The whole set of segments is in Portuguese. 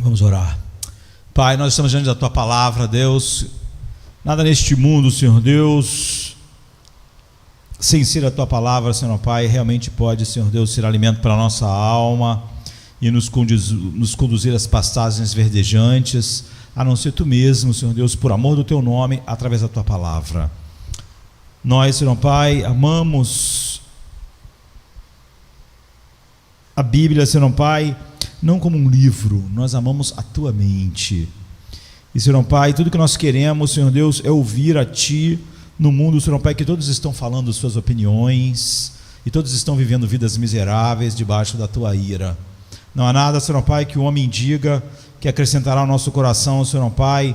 Vamos orar. Pai, nós estamos diante da Tua palavra, Deus. Nada neste mundo, Senhor Deus, sem ser a Tua palavra, Senhor Pai, realmente pode, Senhor Deus, ser alimento para a nossa alma e nos conduzir às pastagens verdejantes, a não ser Tu mesmo, Senhor Deus, por amor do Teu nome, através da Tua palavra. Nós, Senhor Pai, amamos a Bíblia, Senhor Pai, não como um livro, nós amamos a Tua mente. E, Senhor Pai, tudo que nós queremos, Senhor Deus, é ouvir a Ti no mundo, Senhor Pai, que todos estão falando suas opiniões e todos estão vivendo vidas miseráveis debaixo da Tua ira. Não há nada, Senhor Pai, que o homem diga que acrescentará ao nosso coração, Senhor Pai,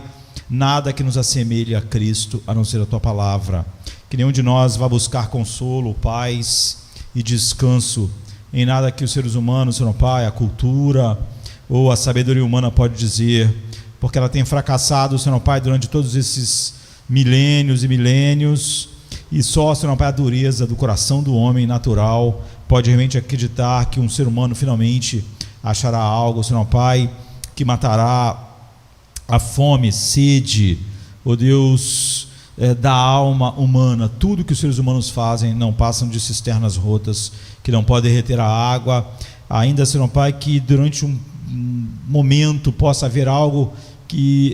nada que nos assemelhe a Cristo, a não ser a Tua palavra. Que nenhum de nós vá buscar consolo, paz e descanso em nada que os seres humanos, Senhor Pai, a cultura ou a sabedoria humana pode dizer, porque ela tem fracassado, Senhor Pai, durante todos esses milênios e milênios, e só, Senhor Pai, a dureza do coração do homem natural pode realmente acreditar que um ser humano finalmente achará algo, Senhor Pai, que matará a fome, sede, ó Deus, da alma humana. Tudo que os seres humanos fazem não passam de cisternas rotas que não podem reter a água. Ainda, Senhor Pai, que durante um momento possa haver algo que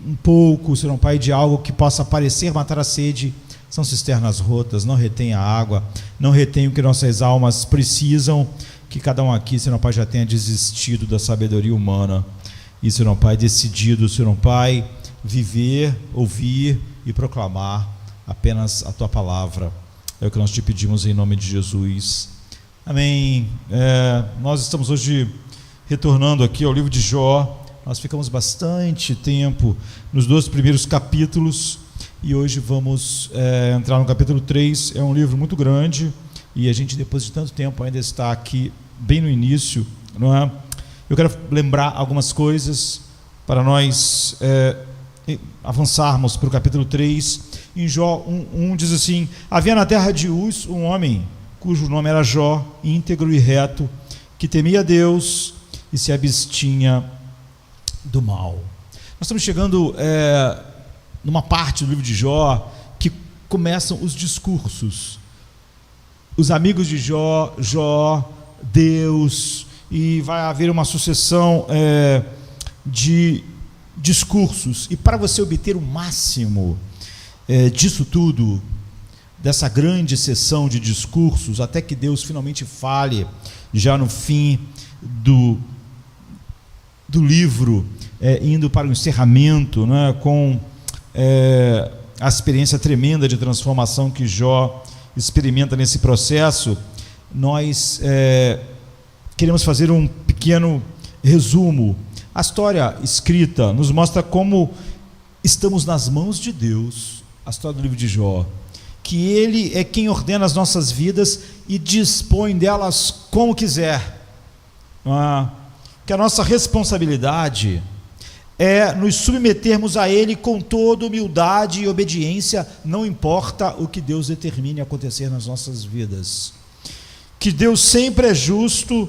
um pouco, Senhor Pai, de algo que possa parecer matar a sede. São cisternas rotas, não retém a água, não retém o que nossas almas precisam. Que cada um aqui, Senhor Pai, já tenha desistido da sabedoria humana e, Senhor Pai, decidido, Senhor Pai, viver, ouvir e proclamar apenas a Tua palavra. É o que nós te pedimos em nome de Jesus. Amém. Nós estamos hoje retornando aqui ao livro de Jó. Nós ficamos bastante tempo nos 2 primeiros capítulos e hoje vamos entrar no capítulo 3. É um livro muito grande e a gente, depois de tanto tempo, ainda está aqui bem no início, não é? Eu quero lembrar algumas coisas para nós avançarmos para o capítulo 3. Em Jó 1 diz assim: havia na terra de Uz um homem cujo nome era Jó, íntegro e reto, que temia Deus e se abstinha do mal. Nós estamos chegando numa parte do livro de Jó que começam os discursos. Os amigos de Jó, Deus, e vai haver uma sucessão de discursos. E para você obter o máximo disso tudo, dessa grande sessão de discursos, até que Deus finalmente fale, já no fim do livro, indo para o encerramento, né, com a experiência tremenda de transformação que Jó experimenta nesse processo, nós queremos fazer um pequeno resumo. A história escrita nos mostra como estamos nas mãos de Deus, a história do livro de Jó, que Ele é quem ordena as nossas vidas e dispõe delas como quiser. Que a nossa responsabilidade é nos submetermos a Ele com toda humildade e obediência, não importa o que Deus determine acontecer nas nossas vidas. Que Deus sempre é justo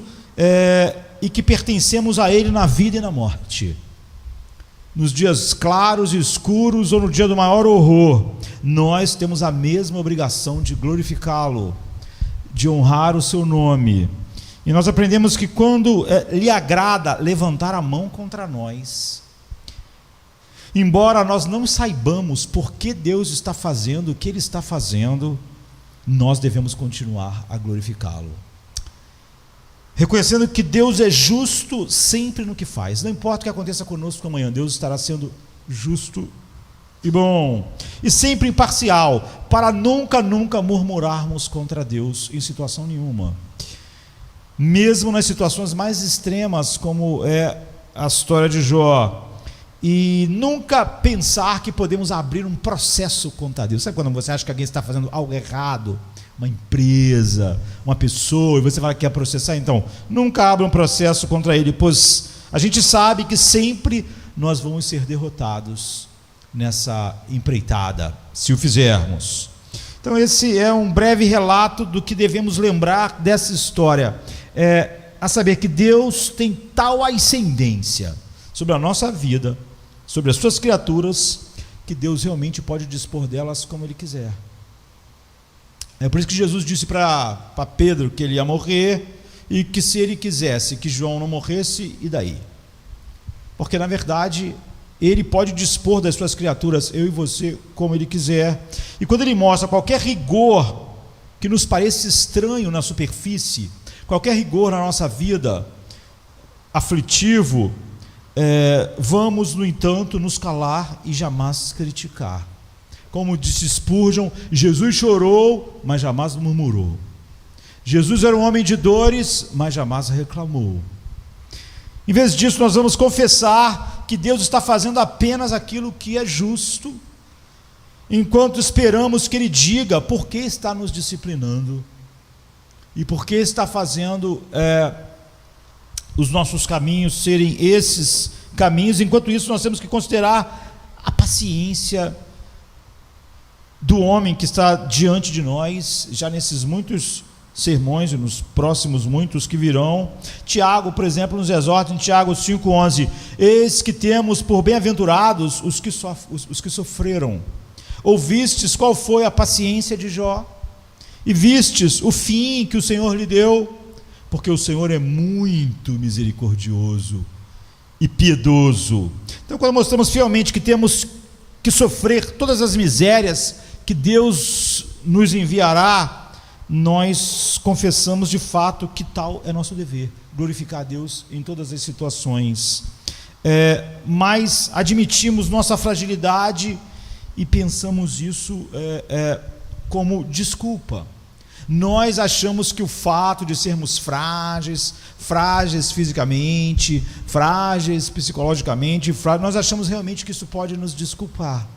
e que pertencemos a Ele na vida e na morte. Nos dias claros e escuros ou no dia do maior horror, nós temos a mesma obrigação de glorificá-lo, de honrar o seu nome. E nós aprendemos que quando lhe agrada levantar a mão contra nós, embora nós não saibamos por que Deus está fazendo o que Ele está fazendo, nós devemos continuar a glorificá-lo, reconhecendo que Deus é justo sempre no que faz. Não importa o que aconteça conosco amanhã, Deus estará sendo justo e bom, e sempre imparcial, para nunca murmurarmos contra Deus em situação nenhuma, mesmo nas situações mais extremas, como é a história de Jó. E nunca pensar que podemos abrir um processo contra Deus. Sabe quando você acha que alguém está fazendo algo errado? Uma empresa, uma pessoa, e você vai querer processar? Então, nunca abra um processo contra ele, pois a gente sabe que sempre nós vamos ser derrotados nessa empreitada, se o fizermos. Então esse é um breve relato do que devemos lembrar dessa história. a saber que Deus tem tal ascendência sobre a nossa vida, sobre as suas criaturas, que Deus realmente pode dispor delas como Ele quiser. É por isso que Jesus disse para Pedro que ele ia morrer, e que se ele quisesse que João não morresse, e daí? Porque na verdade Ele pode dispor das suas criaturas, eu e você, como Ele quiser. E quando Ele mostra qualquer rigor que nos pareça estranho na superfície, qualquer rigor na nossa vida, aflitivo, vamos, no entanto, nos calar e jamais criticar. Como disse Spurgeon, Jesus chorou, mas jamais murmurou. Jesus era um homem de dores, mas jamais reclamou. Em vez disso, nós vamos confessar que Deus está fazendo apenas aquilo que é justo, enquanto esperamos que Ele diga por que está nos disciplinando e por que está fazendo os nossos caminhos serem esses caminhos. Enquanto isso, nós temos que considerar a paciência do homem que está diante de nós, já nesses muitos sermões e nos próximos muitos que virão. Tiago, por exemplo, nos exorta em Tiago 5,11: eis que temos por bem-aventurados os que sofreram. Ouvistes qual foi a paciência de Jó, e vistes o fim que o Senhor lhe deu, porque o Senhor é muito misericordioso e piedoso. Então, quando mostramos fielmente que temos que sofrer todas as misérias que Deus nos enviará, nós confessamos de fato que tal é nosso dever, glorificar a Deus em todas as situações. Mas admitimos nossa fragilidade e pensamos isso como desculpa. Nós achamos que o fato de sermos frágeis fisicamente, frágeis psicologicamente, nós achamos realmente que isso pode nos desculpar.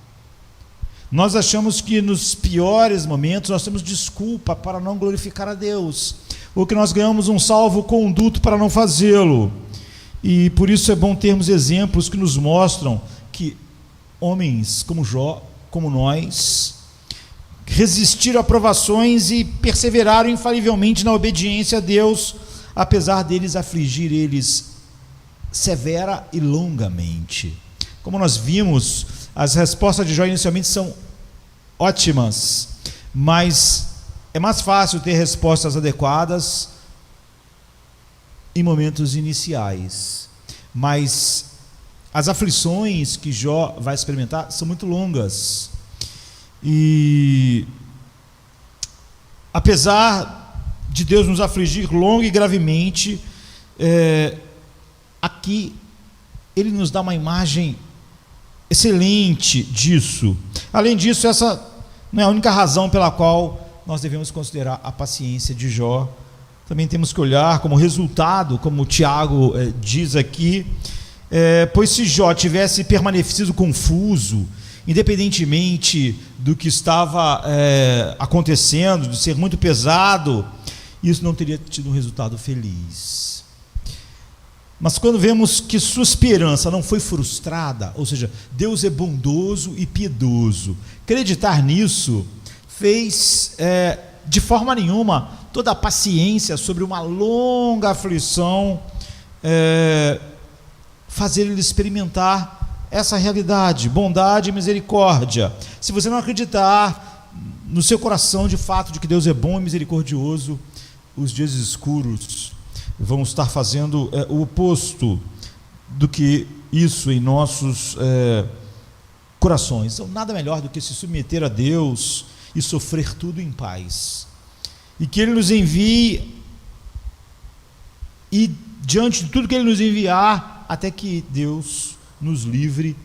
Nós achamos que nos piores momentos nós temos desculpa para não glorificar a Deus, ou que nós ganhamos um salvo-conduto para não fazê-lo. E por isso é bom termos exemplos que nos mostram que homens como Jó, como nós, resistiram a provações e perseveraram infalivelmente na obediência a Deus, apesar deles afligir eles severa e longamente. Como nós vimos, as respostas de Jó inicialmente são ótimas, mas é mais fácil ter respostas adequadas em momentos iniciais. Mas as aflições que Jó vai experimentar são muito longas. E apesar de Deus nos afligir longa e gravemente, aqui Ele nos dá uma imagem excelente disso. Além disso, essa não é a única razão pela qual nós devemos considerar a paciência de Jó. Também temos que olhar como resultado, como Tiago diz aqui, pois se Jó tivesse permanecido confuso, independentemente do que estava acontecendo, de ser muito pesado, isso não teria tido um resultado feliz. Mas quando vemos que sua esperança não foi frustrada, ou seja, Deus é bondoso e piedoso, acreditar nisso fez de forma nenhuma toda a paciência sobre uma longa aflição fazer ele experimentar essa realidade, bondade e misericórdia. Se você não acreditar no seu coração de fato de que Deus é bom e misericordioso, os dias escuros vão estar fazendo o oposto do que isso em nossos corações. Então, nada melhor do que se submeter a Deus e sofrer tudo em paz, e que Ele nos envie, e diante de tudo que Ele nos enviar, até que Deus nos livre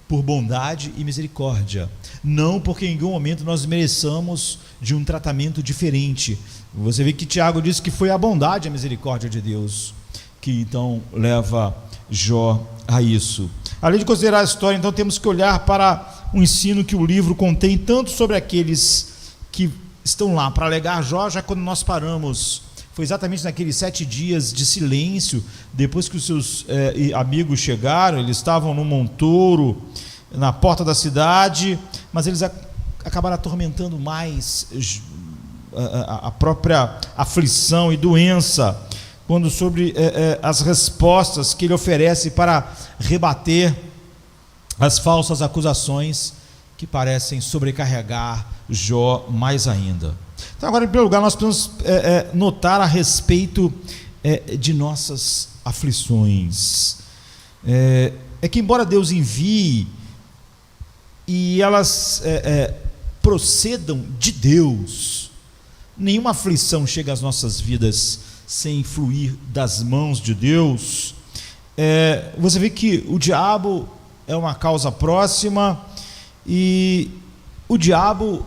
por bondade e misericórdia, não porque em algum momento nós mereçamos de um tratamento diferente. Você vê que Tiago diz que foi a bondade e a misericórdia de Deus que então leva Jó a isso. Além de considerar a história, então temos que olhar para o ensino que o livro contém, tanto sobre aqueles que estão lá para alegar Jó. Já quando nós paramos, foi exatamente naqueles 7 dias de silêncio, depois que os seus amigos chegaram. Eles estavam no montouro, na porta da cidade, mas eles acabaram atormentando mais a própria aflição e doença, quando sobre as respostas que ele oferece para rebater as falsas acusações que parecem sobrecarregar Jó mais ainda. Então agora, em primeiro lugar, nós precisamos notar a respeito de nossas aflições. Que embora Deus envie e elas procedam de Deus, nenhuma aflição chega às nossas vidas sem fluir das mãos de Deus. Você vê que o diabo é uma causa próxima e o diabo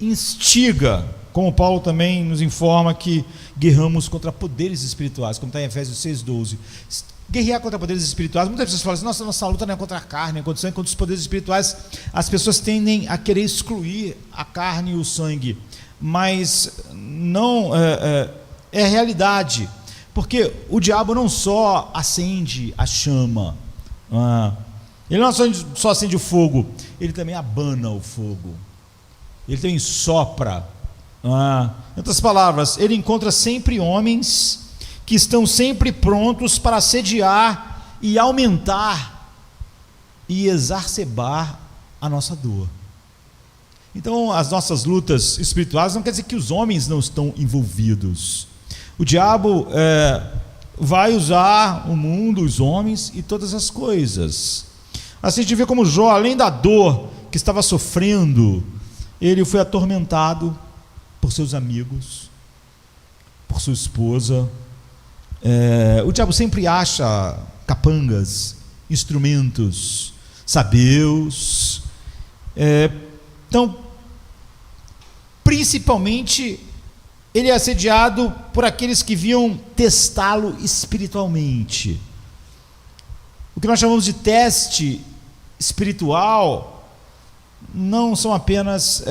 instiga, como Paulo também nos informa, que guerramos contra poderes espirituais, como está em Efésios 6,12. Guerrear contra poderes espirituais, muitas pessoas falam assim: nossa luta não é contra a carne, é contra os poderes espirituais. As pessoas tendem a querer excluir a carne e o sangue, mas não é realidade, porque o diabo não só acende a chama, ele não só acende o fogo, ele também abana o fogo, ele também sopra. Em outras palavras, ele encontra sempre homens que estão sempre prontos para assediar e aumentar e exacerbar a nossa dor. Então, as nossas lutas espirituais não quer dizer que os homens não estão envolvidos. O diabo vai usar o mundo, os homens e todas as coisas. Assim a gente vê como Jó, além da dor que estava sofrendo, ele foi atormentado por seus amigos, por sua esposa. O diabo sempre acha capangas, instrumentos, sabeus. Então, principalmente, ele é assediado por aqueles que viam testá-lo espiritualmente. O que nós chamamos de teste espiritual não são apenas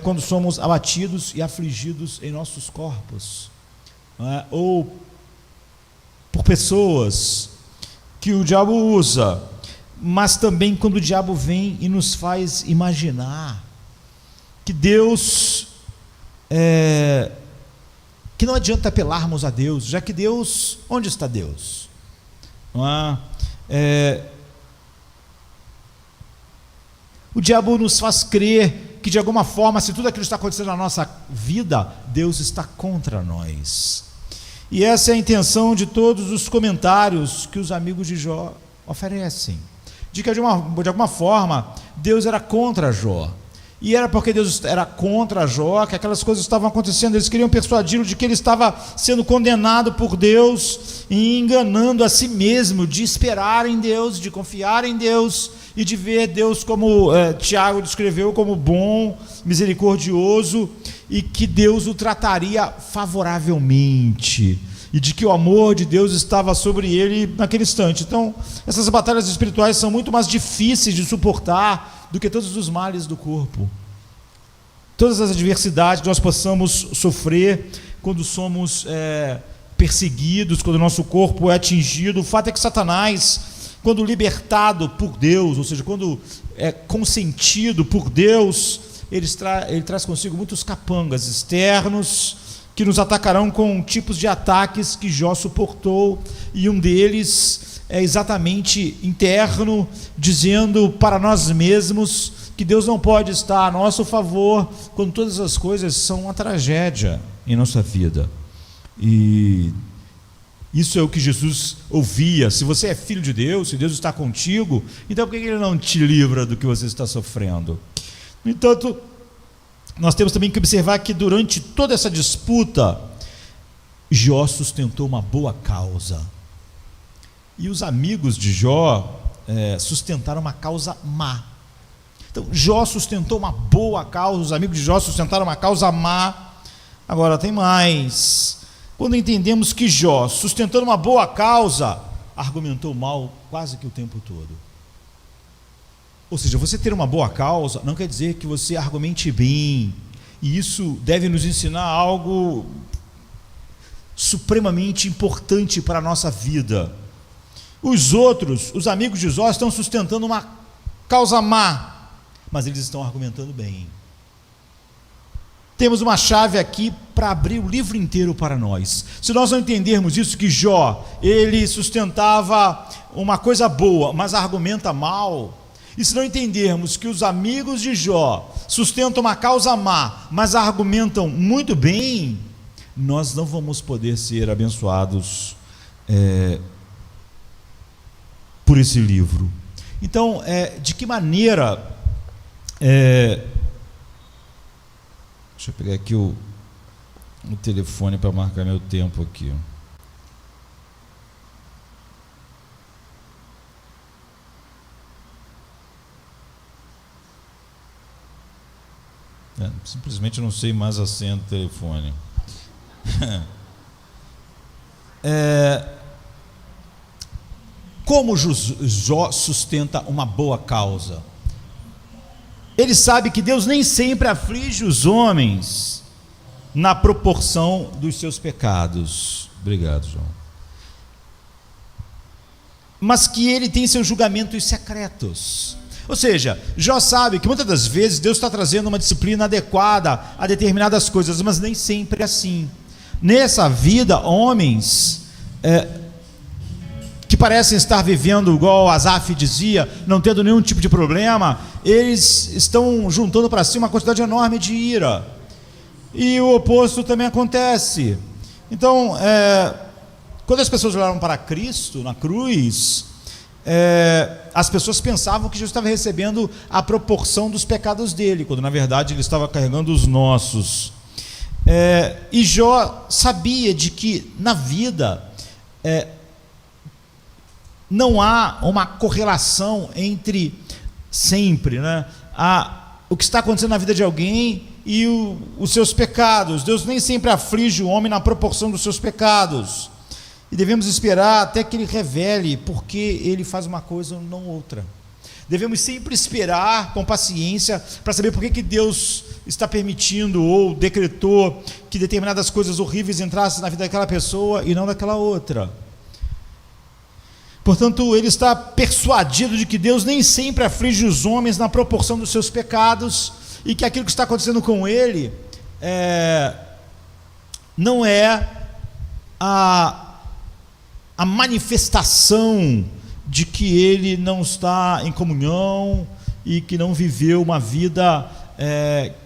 quando somos abatidos e afligidos em nossos corpos, ou por pessoas que o diabo usa, mas também quando o diabo vem e nos faz imaginar que Deus, que não adianta apelarmos a Deus, já que Deus, onde está Deus? O diabo nos faz crer que de alguma forma, se tudo aquilo está acontecendo na nossa vida, Deus está contra nós. E essa é a intenção de todos os comentários que os amigos de Jó oferecem, de que de alguma forma Deus era contra Jó, e era porque Deus era contra Jó que aquelas coisas estavam acontecendo. Eles queriam persuadi-lo de que ele estava sendo condenado por Deus e enganando a si mesmo, de esperar em Deus, de confiar em Deus e de ver Deus, como Tiago descreveu, como bom, misericordioso, e que Deus o trataria favoravelmente, e de que o amor de Deus estava sobre ele naquele instante. Então, essas batalhas espirituais são muito mais difíceis de suportar do que todos os males do corpo, todas as adversidades que nós possamos sofrer quando somos perseguidos, quando o nosso corpo é atingido. O fato é que Satanás, quando libertado por Deus, ou seja, quando é consentido por Deus, ele traz consigo muitos capangas externos que nos atacarão com tipos de ataques que Jó suportou, e um deles é exatamente interno, dizendo para nós mesmos que Deus não pode estar a nosso favor quando todas as coisas são uma tragédia em nossa vida. E isso é o que Jesus ouvia: se você é filho de Deus, se Deus está contigo, então por que Ele não te livra do que você está sofrendo? No entanto, nós temos também que observar que durante toda essa disputa, Jó sustentou uma boa causa, e os amigos de Jó sustentaram uma causa má. Então, Jó sustentou uma boa causa, os amigos de Jó sustentaram uma causa má. Agora tem mais: quando entendemos que Jó, sustentando uma boa causa, argumentou mal quase que o tempo todo. Ou seja, você ter uma boa causa não quer dizer que você argumente bem, e isso deve nos ensinar algo supremamente importante para a nossa vida. Os outros, os amigos de Jó, estão sustentando uma causa má, mas eles estão argumentando bem. temos uma chave aqui para abrir o livro inteiro para nós. Se nós não entendermos isso, que Jó, ele sustentava uma coisa boa, mas argumenta mal, e se não entendermos que os amigos de Jó sustentam uma causa má, mas argumentam muito bem, nós não vamos poder ser abençoados por esse livro. Então, de que maneira... deixa eu pegar aqui o telefone para marcar meu tempo aqui. Simplesmente não sei mais a senha do telefone. Como Jó sustenta uma boa causa? Ele sabe que Deus nem sempre aflige os homens na proporção dos seus pecados. Obrigado, João. Mas que ele tem seus julgamentos secretos. Ou seja, Jó sabe que muitas das vezes Deus está trazendo uma disciplina adequada a determinadas coisas, mas nem sempre é assim. Nessa vida, homens que parecem estar vivendo igual Asaf dizia, não tendo nenhum tipo de problema, eles estão juntando para si uma quantidade enorme de ira. E o oposto também acontece. Então, quando as pessoas olharam para Cristo na cruz, as pessoas pensavam que Jesus estava recebendo a proporção dos pecados dele, quando na verdade ele estava carregando os nossos. E Jó sabia de que na vida não há uma correlação entre sempre, né, o que está acontecendo na vida de alguém e os seus pecados. Deus nem sempre aflige o homem na proporção dos seus pecados, e devemos esperar até que ele revele porque ele faz uma coisa ou não outra. Devemos sempre esperar com paciência para saber por que Deus está permitindo ou decretou que determinadas coisas horríveis entrassem na vida daquela pessoa e não daquela outra. Portanto, ele está persuadido de que Deus nem sempre aflige os homens na proporção dos seus pecados, e que aquilo que está acontecendo com ele não é a manifestação de que ele não está em comunhão e que não viveu uma vida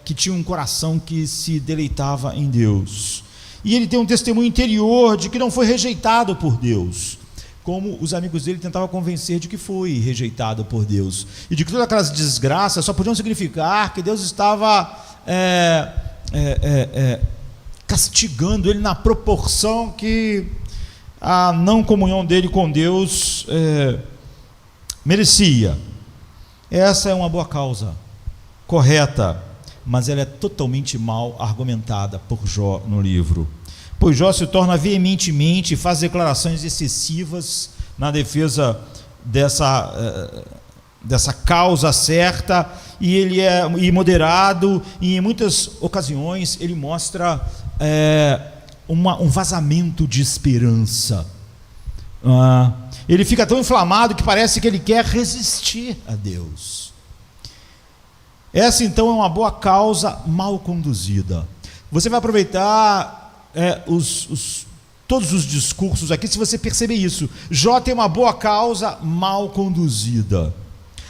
que tinha um coração que se deleitava em Deus. E ele tem um testemunho interior de que não foi rejeitado por Deus, como os amigos dele tentavam convencer de que foi rejeitado por Deus, e de que todas aquelas desgraças só podiam significar que Deus estava castigando ele na proporção que a não comunhão dele com Deus merecia. Essa é uma boa causa, correta, mas ela é totalmente mal argumentada por Jó no livro. Pois Jó se torna veementemente e faz declarações excessivas na defesa dessa causa certa, e ele é moderado, e em muitas ocasiões ele mostra um vazamento de esperança. Ele fica tão inflamado que parece que ele quer resistir a Deus. Essa então é uma boa causa mal conduzida. Você vai aproveitar todos os discursos aqui, se você perceber isso. Jó tem uma boa causa mal conduzida.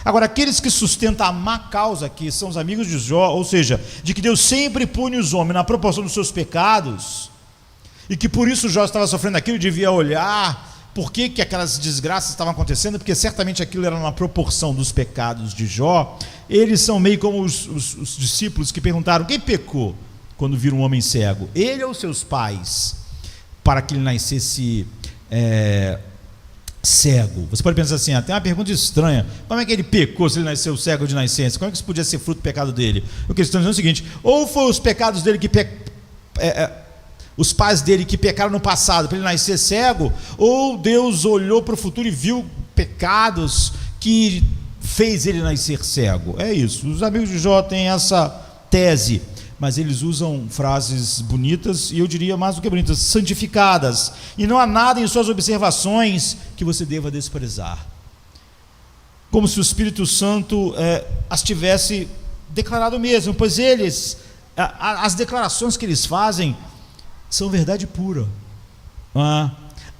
Agora, aqueles que sustentam a má causa, que são os amigos de Jó, ou seja, de que Deus sempre pune os homens na proporção dos seus pecados, e que por isso Jó estava sofrendo aquilo, devia olhar por que aquelas desgraças estavam acontecendo, porque certamente aquilo era na proporção dos pecados de Jó. Eles são meio como os discípulos que perguntaram: quem pecou quando viram um homem cego, ele ou seus pais, para que ele nascesse cego? Você pode pensar assim, tem uma pergunta estranha: como é que ele pecou se ele nasceu cego de nascença? Como é que isso podia ser fruto do pecado dele? O que eles estão dizendo é o seguinte: ou foi os pecados dele os pais dele que pecaram no passado para ele nascer cego, ou Deus olhou para o futuro e viu pecados que fez ele nascer cego. É isso. Os amigos de Jó têm essa tese, mas eles usam frases bonitas, e eu diria mais do que bonitas, santificadas, e não há nada em suas observações que você deva desprezar, como se o Espírito Santo as tivesse declarado mesmo, pois eles as declarações que eles fazem são verdade pura,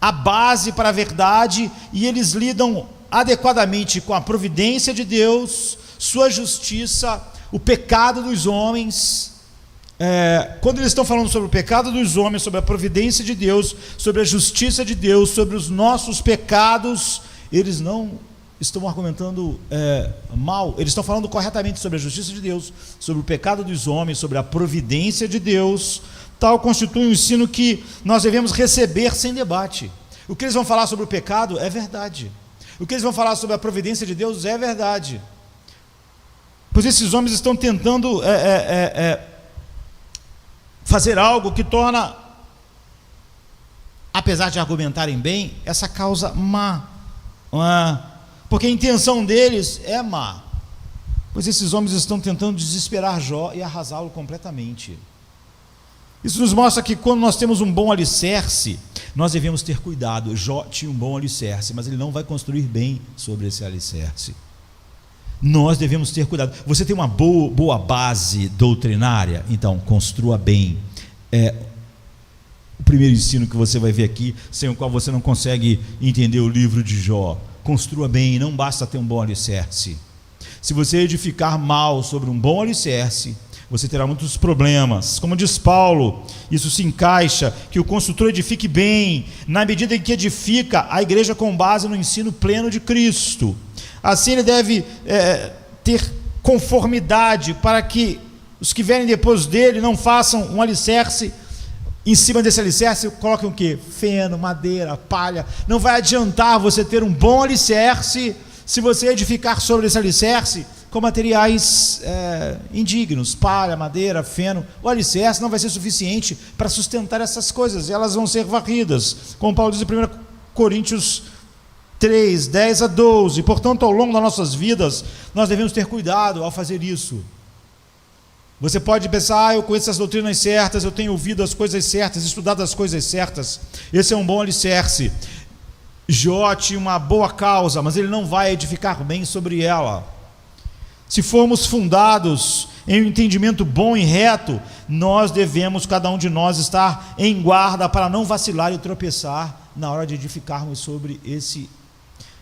a base para a verdade, e eles lidam adequadamente com a providência de Deus, sua justiça, o pecado dos homens. Quando eles estão falando sobre o pecado dos homens, sobre a providência de Deus, sobre a justiça de Deus, sobre os nossos pecados, eles não estão argumentando mal, eles estão falando corretamente sobre a justiça de Deus, sobre o pecado dos homens, sobre a providência de Deus. Tal constitui um ensino que nós devemos receber sem debate. O que eles vão falar sobre o pecado é verdade, o que eles vão falar sobre a providência de Deus é verdade, pois esses homens estão tentando fazer algo que torna, apesar de argumentarem bem, essa causa má, porque a intenção deles é má, pois esses homens estão tentando desesperar Jó e arrasá-lo completamente. Isso nos mostra que quando nós temos um bom alicerce, nós devemos ter cuidado. Jó tinha um bom alicerce, mas ele não vai construir bem sobre esse alicerce. Nós devemos ter cuidado. Você tem uma boa base doutrinária? Então, construa bem. O primeiro ensino que você vai ver aqui, sem o qual você não consegue entender o livro de Jó. Construa bem, não basta ter um bom alicerce. Se você edificar mal sobre um bom alicerce, você terá muitos problemas. Como diz Paulo, isso se encaixa, que o construtor edifique bem, na medida em que edifica a igreja com base no ensino pleno de Cristo. Assim ele deve ter conformidade, para que os que vierem depois dele não façam um alicerce, em cima desse alicerce coloquem o quê? Feno, madeira, palha. Não vai adiantar você ter um bom alicerce, se você edificar sobre esse alicerce com materiais indignos, palha, madeira, feno. O alicerce não vai ser suficiente para sustentar essas coisas, elas vão ser varridas, como Paulo diz em 1 Coríntios 3, 10 a 12. Portanto, ao longo das nossas vidas, nós devemos ter cuidado ao fazer isso. Você pode pensar, eu conheço as doutrinas certas, eu tenho ouvido as coisas certas, estudado as coisas certas, esse é um bom alicerce. Jó tinha uma boa causa, mas ele não vai edificar bem sobre ela. Se formos fundados em um entendimento bom e reto, nós devemos, cada um de nós, estar em guarda para não vacilar e tropeçar na hora de edificarmos sobre esse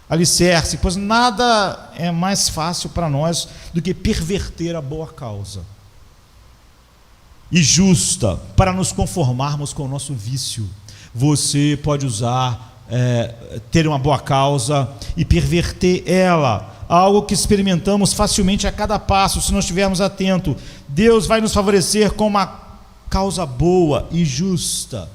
alicerce, pois nada é mais fácil para nós do que perverter a boa causa e justa para nos conformarmos com o nosso vício. Você pode ter uma boa causa e perverter ela, algo que experimentamos facilmente a cada passo, se nós estivermos atentos. Deus vai nos favorecer com uma causa boa e justa,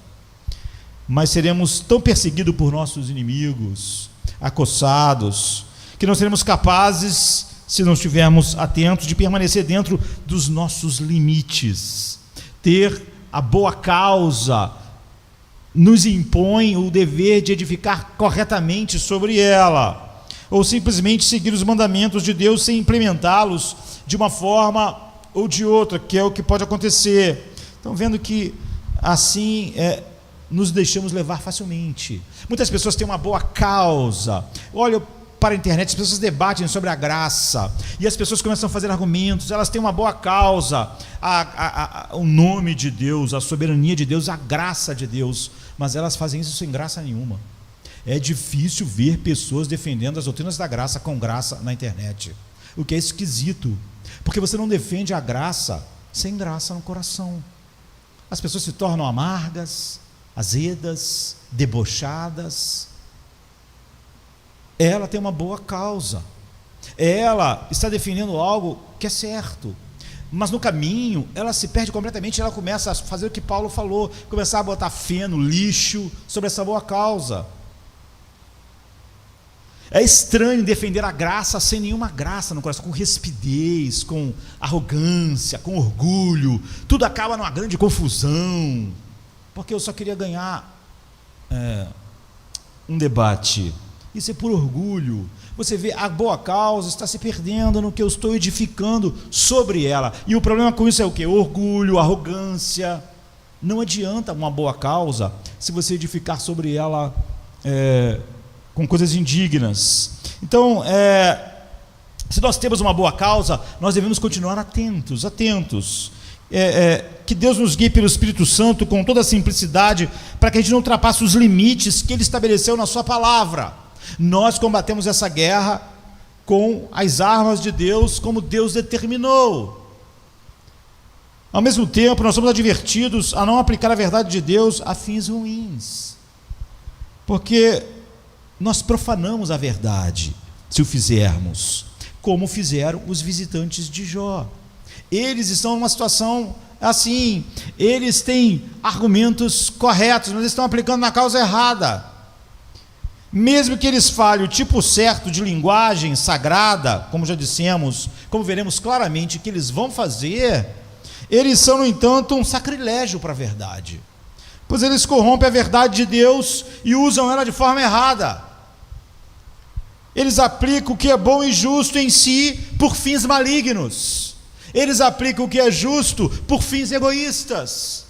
mas seremos tão perseguidos por nossos inimigos, acossados, que não seremos capazes, se não estivermos atentos, de permanecer dentro dos nossos limites. Ter a boa causa nos impõe o dever de edificar corretamente sobre ela, ou simplesmente seguir os mandamentos de Deus sem implementá-los de uma forma ou de outra, que é o que pode acontecer. Estão vendo que assim nos deixamos levar facilmente. Muitas pessoas têm uma boa causa, olha para a internet, as pessoas debatem sobre a graça, e as pessoas começam a fazer argumentos, elas têm uma boa causa, o nome de Deus, a soberania de Deus, a graça de Deus, mas elas fazem isso sem graça nenhuma. É difícil ver pessoas defendendo as doutrinas da graça com graça na internet, o que é esquisito, porque você não defende a graça sem graça no coração. As pessoas se tornam amargas, azedas, debochadas. Ela tem uma boa causa, ela está defendendo algo que é certo, mas no caminho ela se perde completamente, ela começa a fazer o que Paulo falou, começar a botar feno, lixo sobre essa boa causa. É estranho defender a graça sem nenhuma graça no coração, com rispidez, com arrogância, com orgulho. Tudo acaba numa grande confusão, porque eu só queria ganhar um debate. Isso é por orgulho. Você vê, a boa causa está se perdendo no que eu estou edificando sobre ela, e o problema com isso é o quê? Orgulho, arrogância. Não adianta uma boa causa se você edificar sobre ela com coisas indignas. Então, se nós temos uma boa causa, nós devemos continuar atentos, que Deus nos guie pelo Espírito Santo com toda a simplicidade, para que a gente não ultrapasse os limites que Ele estabeleceu na sua palavra. Nós combatemos essa guerra com as armas de Deus, como Deus determinou. Ao mesmo tempo, nós somos advertidos a não aplicar a verdade de Deus a fins ruins, porque nós profanamos a verdade se o fizermos, como fizeram os visitantes de Jó. Eles estão numa situação assim, eles têm argumentos corretos, mas eles estão aplicando na causa errada. Mesmo que eles falem o tipo certo de linguagem sagrada, como já dissemos, como veremos claramente que eles vão fazer, eles são, no entanto, um sacrilégio para a verdade, pois eles corrompem a verdade de Deus e usam ela de forma errada. Eles aplicam o que é bom e justo em si por fins malignos. Eles aplicam o que é justo por fins egoístas,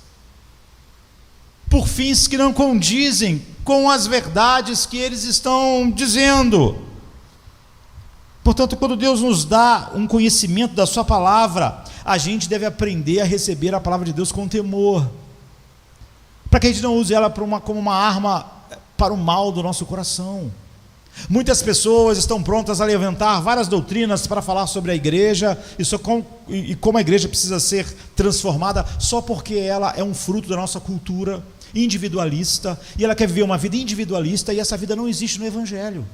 por fins que não condizem com as verdades que eles estão dizendo. Portanto, quando Deus nos dá um conhecimento da sua palavra, a gente deve aprender a receber a palavra de Deus com temor, para que a gente não use ela como uma arma para o mal do nosso coração. Muitas pessoas estão prontas a levantar várias doutrinas para falar sobre a igreja e como a igreja precisa ser transformada, só porque ela é um fruto da nossa cultura individualista, e ela quer viver uma vida individualista, e essa vida não existe no Evangelho.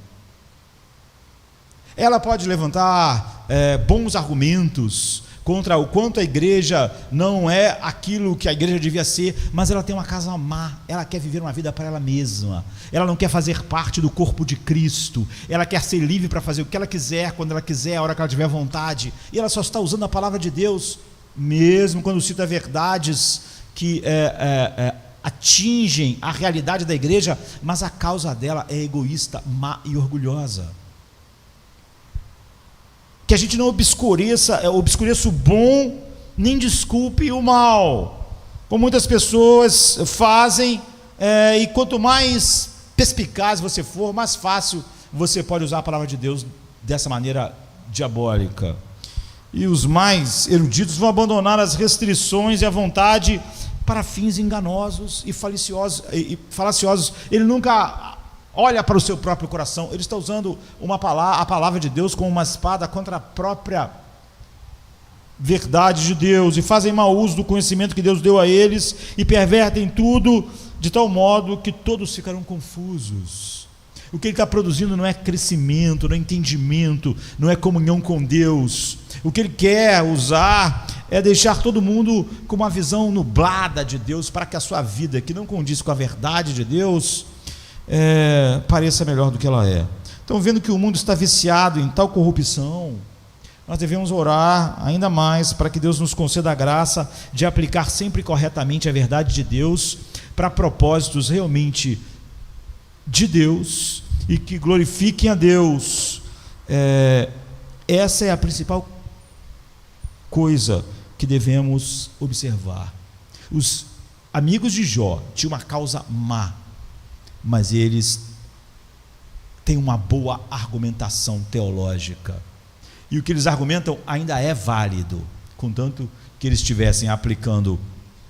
Ela pode levantar bons argumentos contra o quanto a igreja não é aquilo que a igreja devia ser, mas ela tem uma casa má, ela quer viver uma vida para ela mesma, ela não quer fazer parte do corpo de Cristo, ela quer ser livre para fazer o que ela quiser, quando ela quiser, a hora que ela tiver vontade, e ela só está usando a palavra de Deus, mesmo quando cita verdades que atingem a realidade da igreja, mas a causa dela é egoísta, má e orgulhosa. Que a gente não obscureça o bom, nem desculpe o mal, como muitas pessoas fazem, e quanto mais perspicaz você for, mais fácil você pode usar a palavra de Deus dessa maneira diabólica. E os mais eruditos vão abandonar as restrições e a vontade para fins enganosos e falaciosos. Ele nunca olha para o seu próprio coração, ele está usando a palavra de Deus como uma espada contra a própria verdade de Deus, e fazem mau uso do conhecimento que Deus deu a eles, e pervertem tudo de tal modo que todos ficarão confusos. O que ele está produzindo não é crescimento, não é entendimento, não é comunhão com Deus. O que ele quer usar é deixar todo mundo com uma visão nublada de Deus, para que a sua vida, que não condiz com a verdade de Deus, pareça melhor do que ela é. Então, vendo que o mundo está viciado em tal corrupção, nós devemos orar ainda mais para que Deus nos conceda a graça de aplicar sempre corretamente a verdade de Deus para propósitos realmente de Deus e que glorifiquem a Deus. Essa é a principal coisa que devemos observar. Os amigos de Jó tinham uma causa má, mas eles têm uma boa argumentação teológica, e o que eles argumentam ainda é válido, contanto que eles estivessem aplicando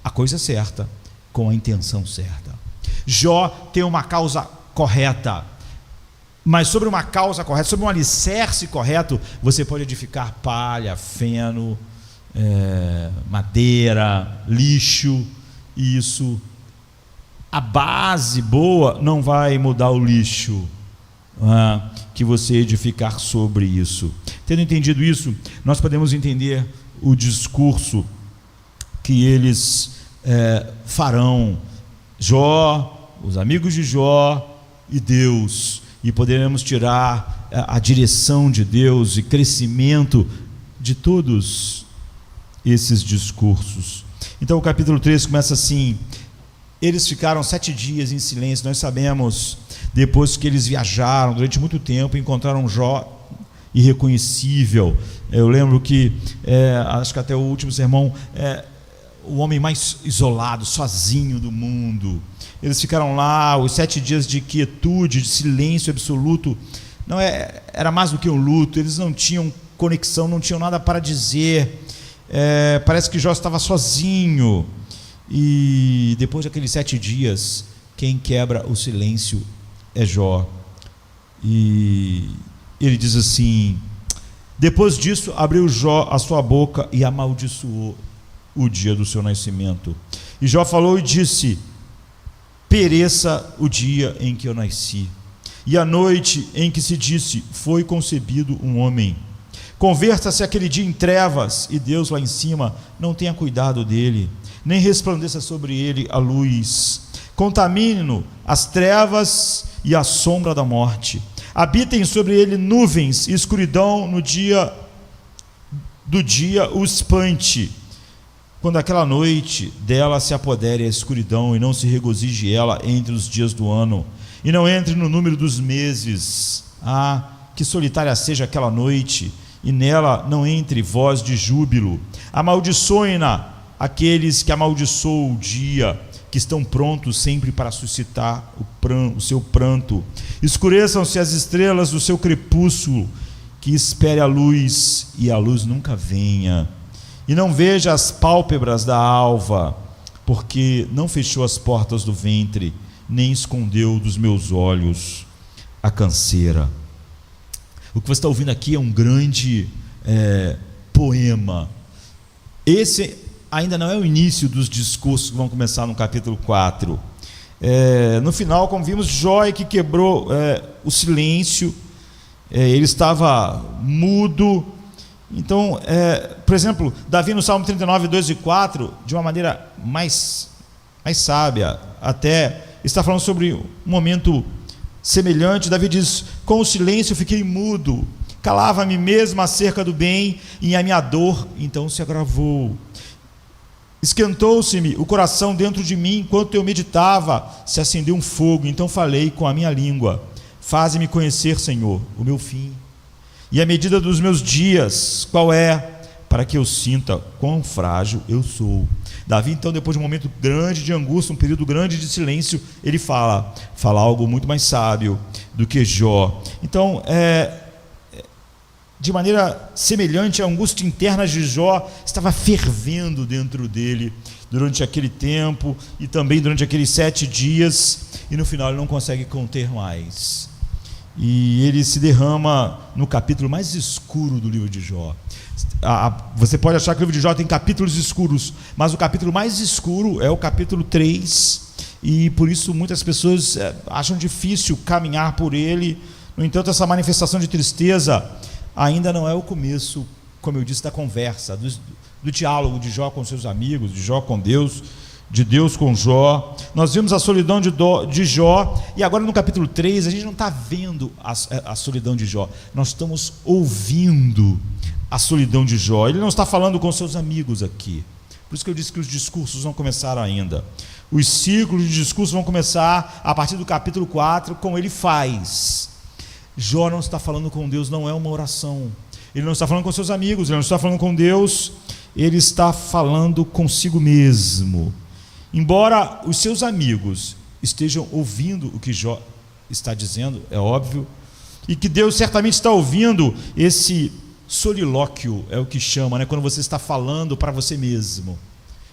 a coisa certa, com a intenção certa. Jó tem uma causa correta, mas sobre uma causa correta, sobre um alicerce correto, você pode edificar palha, feno, madeira, lixo, e isso, a base boa não vai mudar o lixo que você edificar sobre isso. Tendo entendido isso, nós podemos entender o discurso que eles farão, Jó, os amigos de Jó e Deus, e poderemos tirar a direção de Deus e crescimento de todos esses discursos. Então o capítulo 3 começa assim: eles ficaram 7 dias em silêncio. Nós sabemos, depois que eles viajaram durante muito tempo, encontraram Jó irreconhecível. Eu lembro que, acho que até o último sermão, o homem mais isolado, sozinho do mundo. Eles ficaram lá, os 7 dias de quietude, de silêncio absoluto. Não era mais do que um luto. Eles não tinham conexão, não tinham nada para dizer. parece que Jó estava sozinho, e depois daqueles 7 dias, quem quebra o silêncio é Jó, e ele diz assim: depois disso abriu Jó a sua boca e amaldiçoou o dia do seu nascimento, e Jó falou e disse: pereça o dia em que eu nasci, e a noite em que se disse, foi concebido um homem. Converta-se aquele dia em trevas, e Deus lá em cima não tenha cuidado dele, nem resplandeça sobre ele a luz. Contamine-no as trevas e a sombra da morte. Habitem sobre ele nuvens e escuridão no dia do dia o espante. Quando aquela noite dela se apodere a escuridão, e não se regozije ela entre os dias do ano, e não entre no número dos meses. Que solitária seja aquela noite, e nela não entre voz de júbilo. Amaldiçoem-na aqueles que amaldiçoam o dia, que estão prontos sempre para suscitar o seu pranto. Escureçam-se as estrelas do seu crepúsculo, que espere a luz, e a luz nunca venha. E não veja as pálpebras da alva, porque não fechou as portas do ventre, nem escondeu dos meus olhos a canseira. O que você está ouvindo aqui é um grande poema. Esse ainda não é o início dos discursos que vão começar no capítulo 4. No final, como vimos, Jó que quebrou o silêncio, ele estava mudo. Então, por exemplo, Davi no Salmo 39, 2 e 4, de uma maneira mais sábia, até está falando sobre um momento semelhante. Davi diz: com o silêncio fiquei mudo, calava-me mesmo acerca do bem, e a minha dor então se agravou. Esquentou-se-me o coração dentro de mim, enquanto eu meditava, se acendeu um fogo, então falei com a minha língua: faze-me conhecer, Senhor, o meu fim, e a medida dos meus dias, qual é, para que eu sinta quão frágil eu sou. Davi, então, depois de um momento grande de angústia, um período grande de silêncio, ele fala algo muito mais sábio do que Jó. Então, de maneira semelhante, a angústia interna de Jó estava fervendo dentro dele durante aquele tempo, e também durante aqueles 7 dias, e no final ele não consegue conter mais, e ele se derrama no capítulo mais escuro do livro de Jó. Você pode achar que o livro de Jó tem capítulos escuros, mas o capítulo mais escuro é o capítulo 3, e por isso muitas pessoas acham difícil caminhar por ele. No entanto, essa manifestação de tristeza ainda não é o começo, como eu disse, da conversa, do diálogo de Jó com seus amigos, de Jó com Deus, de Deus com Jó. Nós vimos a solidão de Jó, e agora no capítulo 3 a gente não está vendo a solidão de Jó, nós estamos ouvindo a solidão de Jó. Ele não está falando com seus amigos aqui, por isso que eu disse que os discursos vão começar ainda. Os ciclos de discursos vão começar a partir do capítulo 4, com ele faz. Jó não está falando com Deus, não é uma oração. Ele não está falando com seus amigos, ele não está falando com Deus, ele está falando consigo mesmo. Embora os seus amigos estejam ouvindo o que Jó está dizendo, é óbvio, e que Deus certamente está ouvindo esse solilóquio, é o que chama, né? Quando você está falando para você mesmo,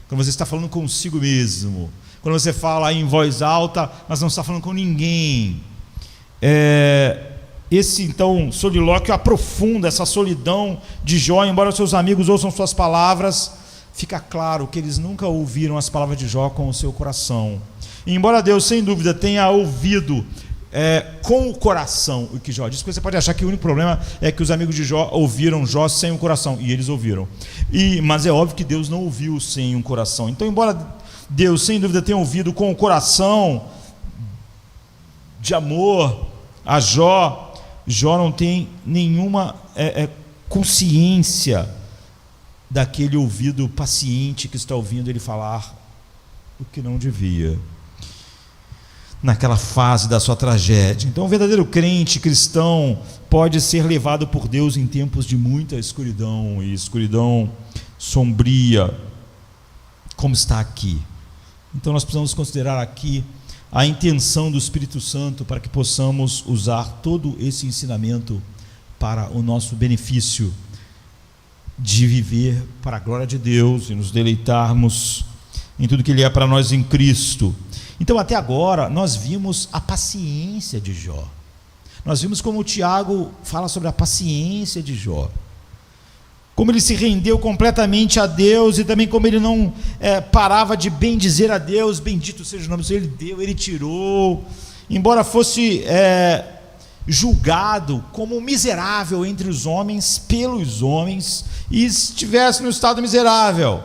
quando você está falando consigo mesmo, quando você fala em voz alta, mas não está falando com ninguém. Esse então solilóquio aprofunda essa solidão de Jó. Embora seus amigos ouçam suas palavras, fica claro que eles nunca ouviram as palavras de Jó com o seu coração. E embora Deus sem dúvida tenha ouvido com o coração o que Jó disse, porque você pode achar que o único problema é que os amigos de Jó ouviram Jó sem o coração, e eles ouviram, mas é óbvio que Deus não ouviu sem um coração. Então, embora Deus sem dúvida tenha ouvido com o coração de amor a Jó, Jó não tem nenhuma consciência daquele ouvido paciente que está ouvindo ele falar o que não devia, naquela fase da sua tragédia. Então, o verdadeiro crente cristão pode ser levado por Deus em tempos de muita escuridão, e escuridão sombria, como está aqui. Então, nós precisamos considerar aqui a intenção do Espírito Santo para que possamos usar todo esse ensinamento para o nosso benefício. de viver para a glória de Deus e nos deleitarmos em tudo que Ele é para nós em Cristo. Então, até agora, nós vimos a paciência de Jó. Nós vimos como o Tiago fala sobre a paciência de Jó, como ele se rendeu completamente a Deus, e também como ele não parava de bendizer a Deus. Bendito seja o nome do Senhor. Ele deu, ele tirou, embora fosse julgado como miserável entre os homens, pelos homens, e estivesse no estado miserável.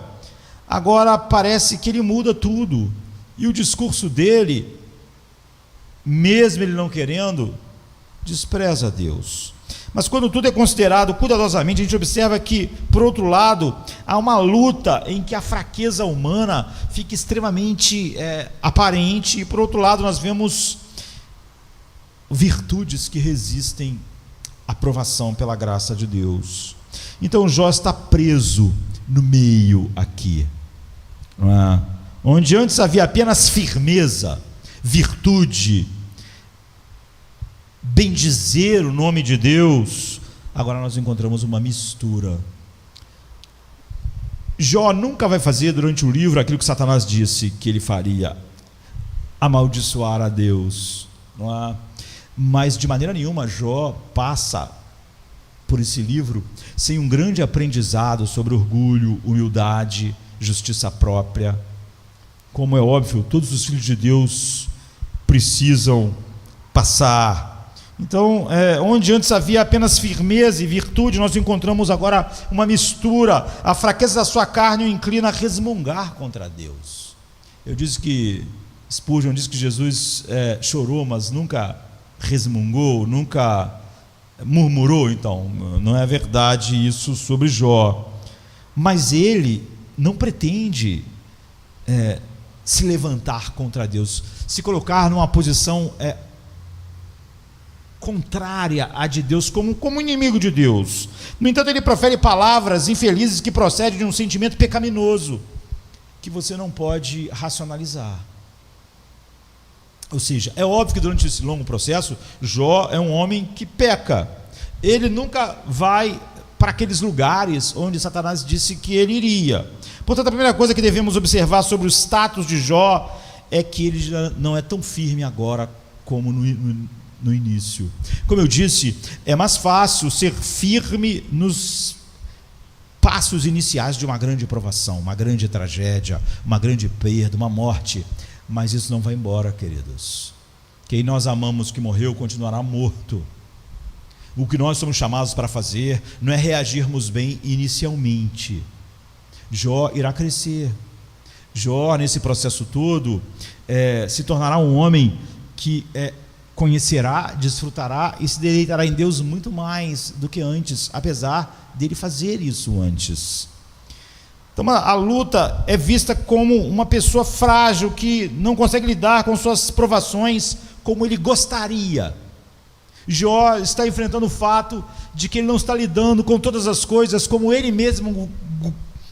Agora parece que ele muda tudo, e o discurso dele, mesmo ele não querendo, despreza a Deus. Mas quando tudo é considerado cuidadosamente, a gente observa que, por outro lado, há uma luta em que a fraqueza humana fica extremamente aparente, e por outro lado nós vemos virtudes que resistem à provação pela graça de Deus. Então Jó está preso no meio aqui, não é? Onde antes havia apenas firmeza, virtude, bendizer o nome de Deus, agora nós encontramos uma mistura. Jó nunca vai fazer durante o livro aquilo que Satanás disse que ele faria, amaldiçoar a Deus, não é? Mas de maneira nenhuma Jó passa por esse livro sem um grande aprendizado sobre orgulho, humildade, justiça própria. Como é óbvio, todos os filhos de Deus precisam passar. Então, onde antes havia apenas firmeza e virtude, nós encontramos agora uma mistura. A fraqueza da sua carne o inclina a resmungar contra Deus. Spurgeon disse que Jesus chorou, mas nunca resmungou, nunca murmurou. Então, não é verdade isso sobre Jó. Mas ele não pretende se levantar contra Deus, se colocar numa posição contrária à de Deus, como inimigo de Deus. No entanto, ele profere palavras infelizes que procedem de um sentimento pecaminoso que você não pode racionalizar. Ou seja, é óbvio que durante esse longo processo, Jó é um homem que peca. Ele nunca vai para aqueles lugares onde Satanás disse que ele iria. Portanto, a primeira coisa que devemos observar sobre o status de Jó é que ele já não é tão firme agora como no início. Como eu disse, é mais fácil ser firme nos passos iniciais de uma grande provação, uma grande tragédia, uma grande perda, uma morte. Mas isso não vai embora, queridos. Quem nós amamos que morreu continuará morto. O que nós somos chamados para fazer não é reagirmos bem inicialmente. Jó irá crescer. Jó, nesse processo todo, se tornará um homem que conhecerá, desfrutará e se deleitará em Deus muito mais do que antes, apesar dele fazer isso antes. Então a luta é vista como uma pessoa frágil que não consegue lidar com suas provações como ele gostaria. Jó está enfrentando o fato de que ele não está lidando com todas as coisas como ele mesmo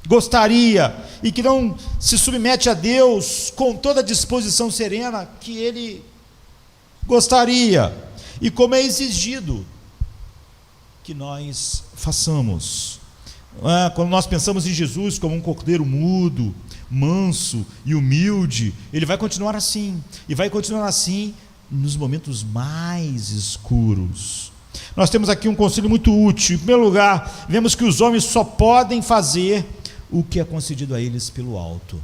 gostaria, e que não se submete a Deus com toda a disposição serena que ele gostaria, e como é exigido que nós façamos. Quando nós pensamos em Jesus como um cordeiro mudo, manso e humilde, ele vai continuar assim, e vai continuar assim nos momentos mais escuros. Nós temos aqui um conselho muito útil. Em primeiro lugar, vemos que os homens só podem fazer o que é concedido a eles pelo alto.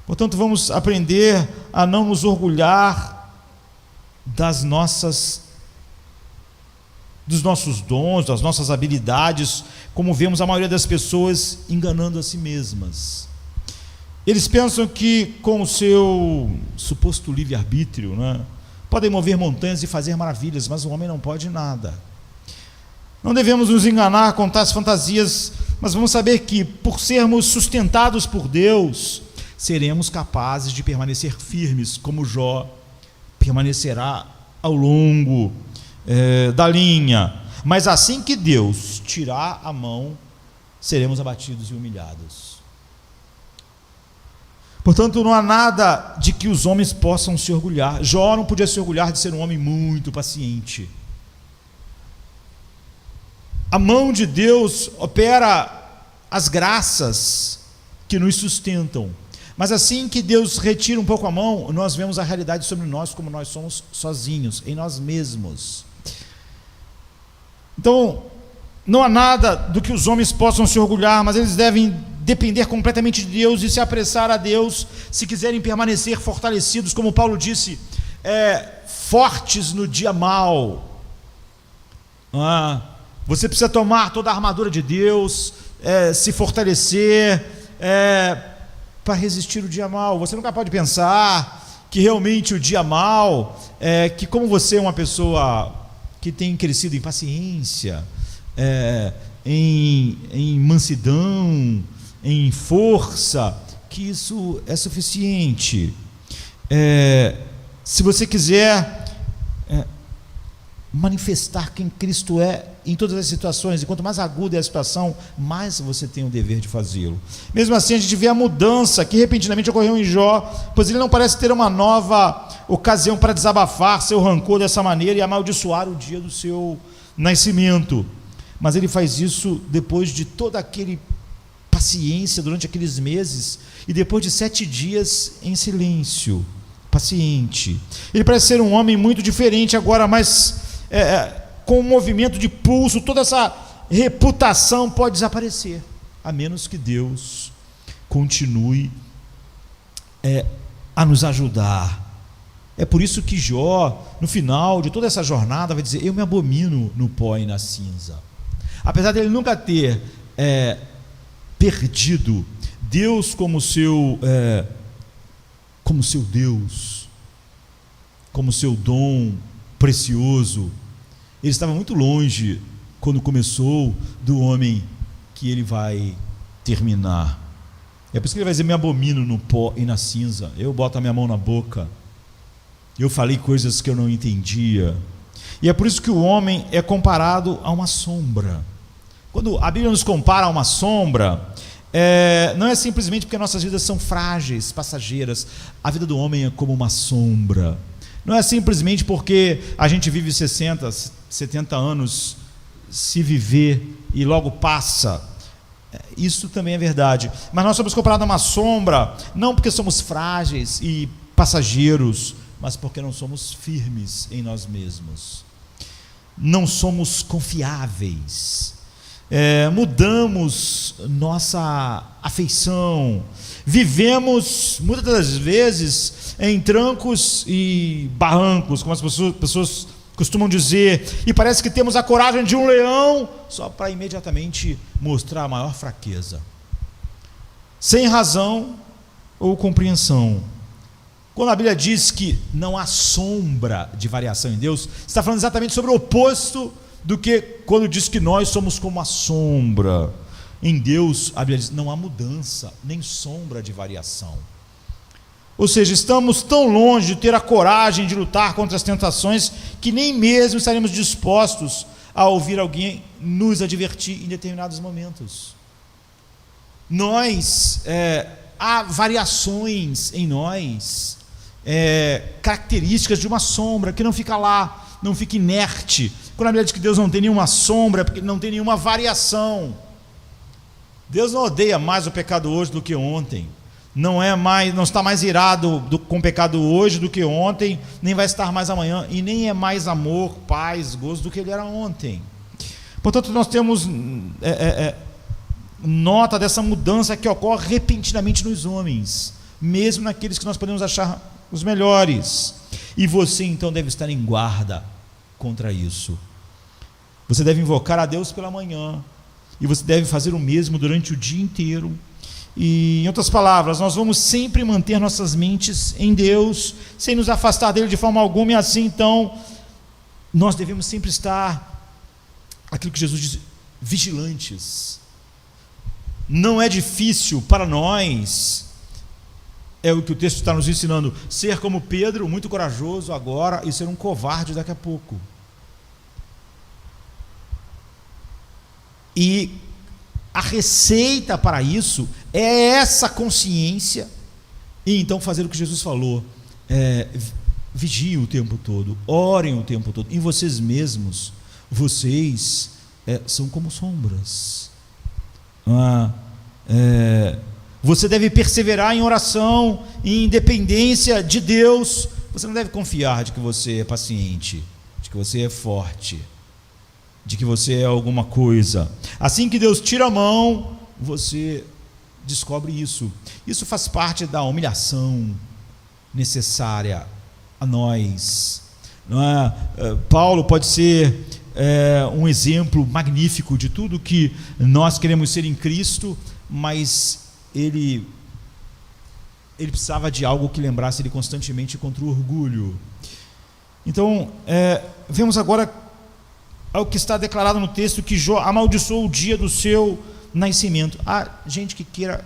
Portanto, vamos aprender a não nos orgulhar dos nossos dons, das nossas habilidades, como vemos a maioria das pessoas enganando a si mesmas. Eles pensam que com o seu suposto livre-arbítrio, podem mover montanhas e fazer maravilhas, mas o homem não pode nada. Não devemos nos enganar com tais fantasias, mas vamos saber que, por sermos sustentados por Deus, seremos capazes de permanecer firmes, como Jó permanecerá ao longo da linha. Mas assim que Deus tirar a mão, seremos abatidos e humilhados. Portanto, não há nada de que os homens possam se orgulhar. Jó não podia se orgulhar de ser um homem muito paciente. a mão de Deus opera as graças que nos sustentam. Mas assim que Deus retira um pouco a mão, nós vemos a realidade sobre nós, como nós somos sozinhos, em nós mesmos. Então, não há nada do que os homens possam se orgulhar, mas eles devem depender completamente de Deus e se apressar a Deus, se quiserem permanecer fortalecidos, como Paulo disse, fortes no dia mau. Você precisa tomar toda a armadura de Deus, se fortalecer, para resistir o dia mau. Você nunca pode pensar que realmente o dia mau, que como você é uma pessoa que tem crescido em paciência, em mansidão, em força, que isso é suficiente. Se você quiser manifestar quem Cristo é em todas as situações, e quanto mais aguda é a situação, mais você tem o dever de fazê-lo. Mesmo assim, a gente vê a mudança que repentinamente ocorreu em Jó, pois ele não parece ter uma nova ocasião para desabafar seu rancor dessa maneira e amaldiçoar o dia do seu nascimento, mas ele faz isso depois de toda aquele paciência durante aqueles meses, e depois de 7 dias em silêncio, paciente. Ele parece ser um homem muito diferente agora, mas com um movimento de pulso, toda essa reputação pode desaparecer, a menos que Deus continue a nos ajudar. É por isso que Jó, no final de toda essa jornada, vai dizer: eu me abomino no pó e na cinza. Apesar dele nunca ter perdido Deus como seu Deus, como seu dom precioso, ele estava muito longe, quando começou, do homem que ele vai terminar. É por isso que ele vai dizer: me abomino no pó e na cinza. Eu boto a minha mão na boca, eu falei coisas que eu não entendia. E é por isso que o homem é comparado a uma sombra. Quando a Bíblia nos compara a uma sombra, não é simplesmente porque nossas vidas são frágeis, passageiras. A vida do homem é como uma sombra. Não é simplesmente porque a gente vive 60, 70 anos, se viver e logo passa. Isso também é verdade. Mas nós somos comparados a uma sombra, não porque somos frágeis e passageiros, mas porque não somos firmes em nós mesmos. Não somos confiáveis. Mudamos nossa afeição, vivemos muitas das vezes em trancos e barrancos, como as pessoas costumam dizer, e parece que temos a coragem de um leão, só para imediatamente mostrar a maior fraqueza, sem razão ou compreensão. Quando a Bíblia diz que não há sombra de variação em Deus, está falando exatamente sobre o oposto do que quando diz que nós somos como a sombra. Em Deus, a Bíblia diz: não há mudança, nem sombra de variação. Ou seja, estamos tão longe de ter a coragem de lutar contra as tentações, que nem mesmo estaremos dispostos a ouvir alguém nos advertir em determinados momentos. Há variações em nós, características de uma sombra que não fica lá, não fica inerte. Quando a Bíblia diz que Deus não tem nenhuma sombra, é porque não tem nenhuma variação. Deus não odeia mais o pecado hoje do que ontem. Não está mais irado com o pecado hoje do que ontem, nem vai estar mais amanhã, e nem é mais amor, paz, gozo do que ele era ontem. Portanto, nós temos nota dessa mudança que ocorre repentinamente nos homens, mesmo naqueles que nós podemos achar os melhores. E você então deve estar em guarda contra isso. Você deve invocar a Deus pela manhã, e você deve fazer o mesmo durante o dia inteiro. E, em outras palavras, nós vamos sempre manter nossas mentes em Deus, sem nos afastar dele de forma alguma, e assim então nós devemos sempre estar, aquilo que Jesus diz, vigilantes. Não é difícil para nós, é o que o texto está nos ensinando, ser como Pedro, muito corajoso agora, e ser um covarde daqui a pouco. E a receita para isso é essa consciência, e então fazer o que Jesus falou: vigiem o tempo todo, orem o tempo todo, em vocês mesmos. Vocês são como sombras. Você deve perseverar em oração, em dependência de Deus. Você não deve confiar de que você é paciente, de que você é forte, de que você é alguma coisa. Assim que Deus tira a mão, você descobre isso. Isso faz parte da humilhação necessária a nós. Paulo pode ser um exemplo magnífico de tudo que nós queremos ser em Cristo, mas ele precisava de algo que lembrasse ele constantemente contra o orgulho. Então, vemos agora ao que está declarado no texto, que Jó amaldiçoou o dia do seu nascimento. Há gente que queira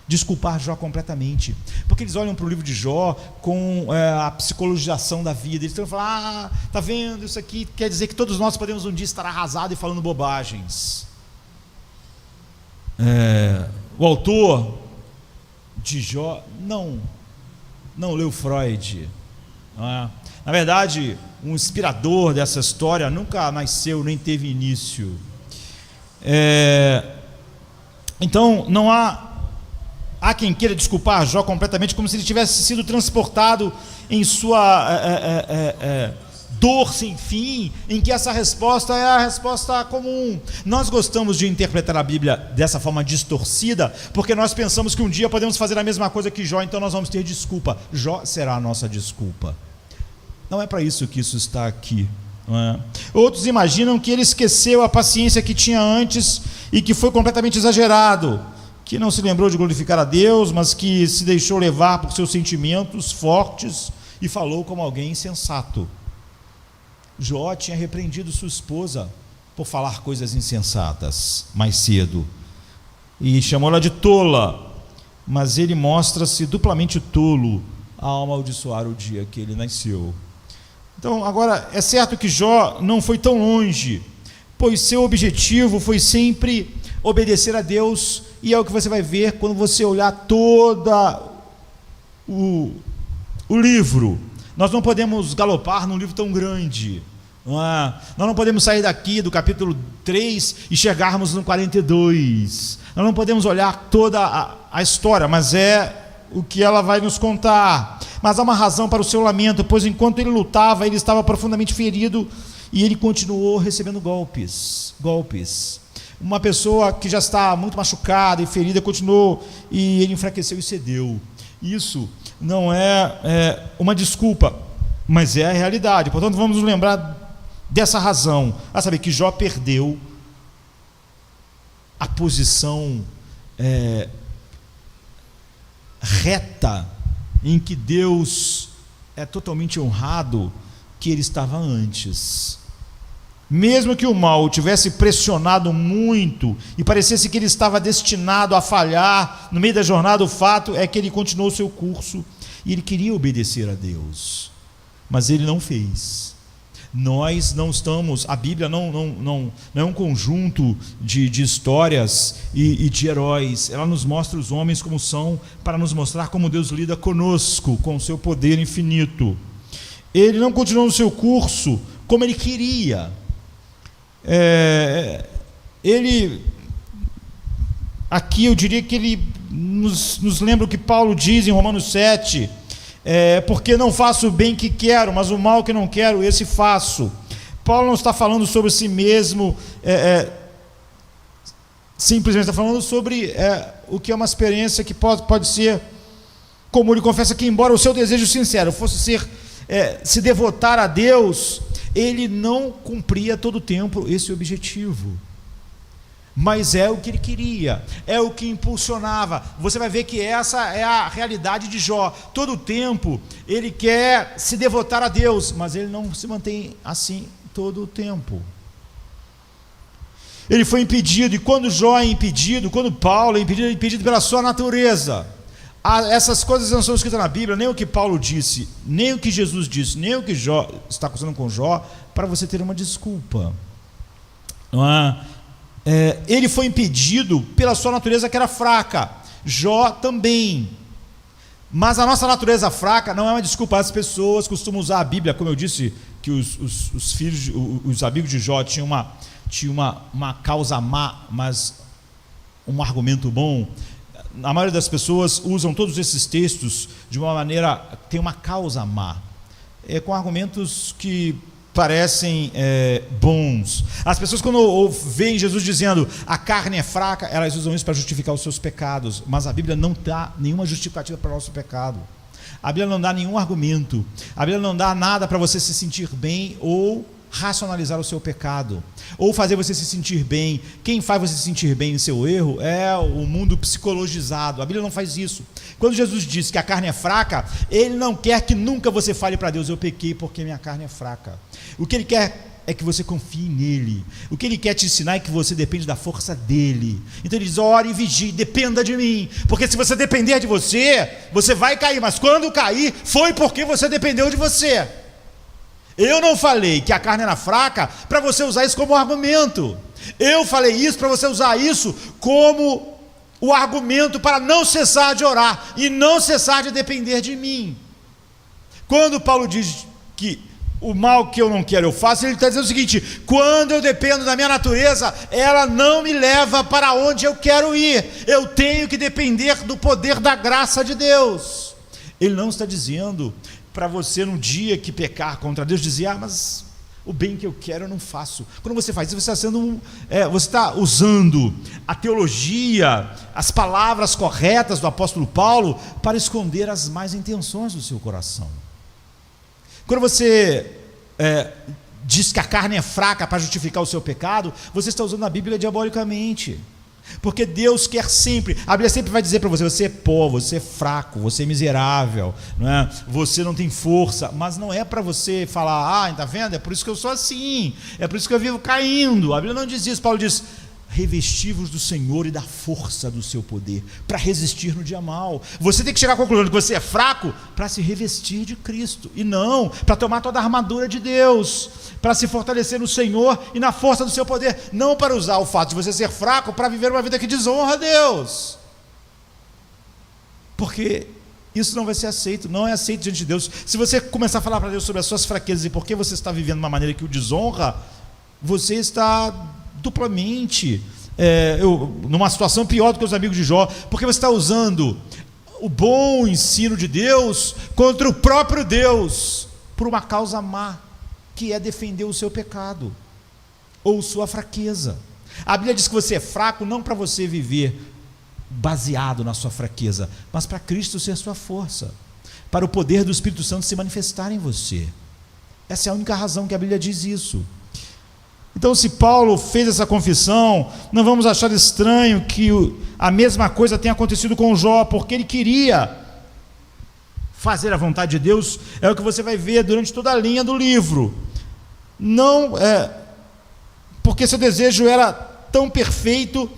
desculpar Jó completamente, porque eles olham para o livro de Jó com a psicologização da vida. Eles estão falando: tá vendo, isso aqui quer dizer que todos nós podemos um dia estar arrasados e falando bobagens. O autor de Jó não leu Freud. Na verdade, um inspirador dessa história nunca nasceu nem teve início. Então não há quem queira desculpar Jó completamente, como se ele tivesse sido transportado em sua dor sem fim, em que essa resposta é a resposta comum. Nós gostamos de interpretar a Bíblia dessa forma distorcida, porque nós pensamos que um dia podemos fazer a mesma coisa que Jó, então nós vamos ter desculpa. Jó será a nossa desculpa. Não é para isso que isso está aqui. Outros imaginam que ele esqueceu a paciência que tinha antes e que foi completamente exagerado, que não se lembrou de glorificar a Deus, mas que se deixou levar por seus sentimentos fortes e falou como alguém insensato. Jó tinha repreendido sua esposa por falar coisas insensatas mais cedo e chamou-la de tola, mas ele mostra-se duplamente tolo ao amaldiçoar o dia que ele nasceu. Então, agora, é certo que Jó não foi tão longe, pois seu objetivo foi sempre obedecer a Deus, e é o que você vai ver quando você olhar todo o livro. Nós não podemos galopar num livro tão grande. Nós não podemos sair daqui do capítulo 3 e chegarmos no 42. Nós não podemos olhar toda a história, mas é o que ela vai nos contar. Mas há uma razão para o seu lamento, pois enquanto ele lutava, ele estava profundamente ferido e ele continuou recebendo golpes. Uma pessoa que já está muito machucada e ferida continuou, e ele enfraqueceu e cedeu. Isso não é uma desculpa, mas é a realidade. Portanto, vamos nos lembrar dessa razão, a saber que Jó perdeu a posição reta em que Deus é totalmente honrado que ele estava antes. Mesmo que o mal o tivesse pressionado muito e parecesse que ele estava destinado a falhar no meio da jornada, o fato é que ele continuou o seu curso e ele queria obedecer a Deus, mas ele não fez. Nós não estamos, a Bíblia não é um conjunto de histórias e de heróis. Ela nos mostra os homens como são, para nos mostrar como Deus lida conosco, com o seu poder infinito. Ele não continuou no seu curso como ele queria. Aqui eu diria que ele nos lembra o que Paulo diz em Romanos 7, porque não faço o bem que quero, mas o mal que não quero, esse faço. Paulo não está falando sobre si mesmo, simplesmente está falando sobre o que é uma experiência que pode ser, como ele confessa que embora o seu desejo sincero fosse se devotar a Deus, ele não cumpria todo o tempo esse objetivo, mas é o que ele queria, é o que impulsionava. Você vai ver que essa é a realidade de Jó. Todo o tempo ele quer se devotar a Deus, mas ele não se mantém assim todo o tempo. Ele foi impedido, e quando Jó é impedido, quando Paulo é impedido pela sua natureza. Essas coisas não são escritas na Bíblia, nem o que Paulo disse, nem o que Jesus disse, nem o que Jó está acontecendo com Jó, para você ter uma desculpa. Ele foi impedido pela sua natureza que era fraca, Jó também. Mas a nossa natureza fraca não é uma desculpa. As pessoas costumam usar a Bíblia, como eu disse, que os filhos, os amigos de Jó tinham tinha uma causa má, mas um argumento bom. A maioria das pessoas usam todos esses textos de uma maneira, tem uma causa má, com argumentos que parecem bons. As pessoas, quando veem Jesus dizendo a carne é fraca, elas usam isso para justificar os seus pecados, mas a Bíblia não dá nenhuma justificativa para o nosso pecado. A Bíblia não dá nenhum argumento. A Bíblia não dá nada para você se sentir bem ou racionalizar o seu pecado, ou fazer você se sentir bem. Quem faz você se sentir bem em seu erro é o mundo psicologizado. A Bíblia não faz isso. Quando Jesus diz que a carne é fraca, Ele não quer que nunca você fale para Deus: eu pequei porque minha carne é fraca. O que Ele quer é que você confie nele. O que Ele quer te ensinar é que você depende da força dele. Então Ele diz: ore e vigie, dependa de mim, porque se você depender de você, você vai cair, mas quando cair, foi porque você dependeu de você. Eu não falei que a carne era fraca para você usar isso como argumento. Eu falei isso para você usar isso como o argumento para não cessar de orar e não cessar de depender de mim. Quando Paulo diz que o mal que eu não quero eu faço, ele está dizendo o seguinte: quando eu dependo da minha natureza, ela não me leva para onde eu quero ir. Eu tenho que depender do poder da graça de Deus. Ele não está dizendo para você, no dia que pecar contra Deus, dizer: mas o bem que eu quero eu não faço. Quando você faz isso, você está usando a teologia, as palavras corretas do apóstolo Paulo para esconder as más intenções do seu coração. Quando você diz que a carne é fraca para justificar o seu pecado, você está usando a Bíblia diabolicamente. Porque Deus quer sempre, a Bíblia sempre vai dizer para você: você é pó, você é fraco, você é miserável, não é? Você não tem força. Mas não é para você falar: está vendo? É por isso que eu sou assim, é por isso que eu vivo caindo. A Bíblia não diz isso. Paulo diz: revesti-vos do Senhor e da força do seu poder, para resistir no dia mal. Você tem que chegar à conclusão de que você é fraco para se revestir de Cristo, e não para tomar toda a armadura de Deus, para se fortalecer no Senhor e na força do seu poder, não para usar o fato de você ser fraco para viver uma vida que desonra a Deus, porque isso não vai ser aceito, não é aceito diante de Deus. Se você começar a falar para Deus sobre as suas fraquezas e por que você está vivendo de uma maneira que o desonra, você está duplamente numa situação pior do que os amigos de Jó, porque você está usando o bom ensino de Deus contra o próprio Deus, por uma causa má, que é defender o seu pecado ou sua fraqueza. A Bíblia diz que você é fraco não para você viver baseado na sua fraqueza, mas para Cristo ser sua força, para o poder do Espírito Santo se manifestar em você. Essa é a única razão que a Bíblia diz isso. Então, se Paulo fez essa confissão, não vamos achar estranho que a mesma coisa tenha acontecido com Jó, porque ele queria fazer a vontade de Deus. É o que você vai ver durante toda a linha do livro. Não porque seu desejo era tão perfeito,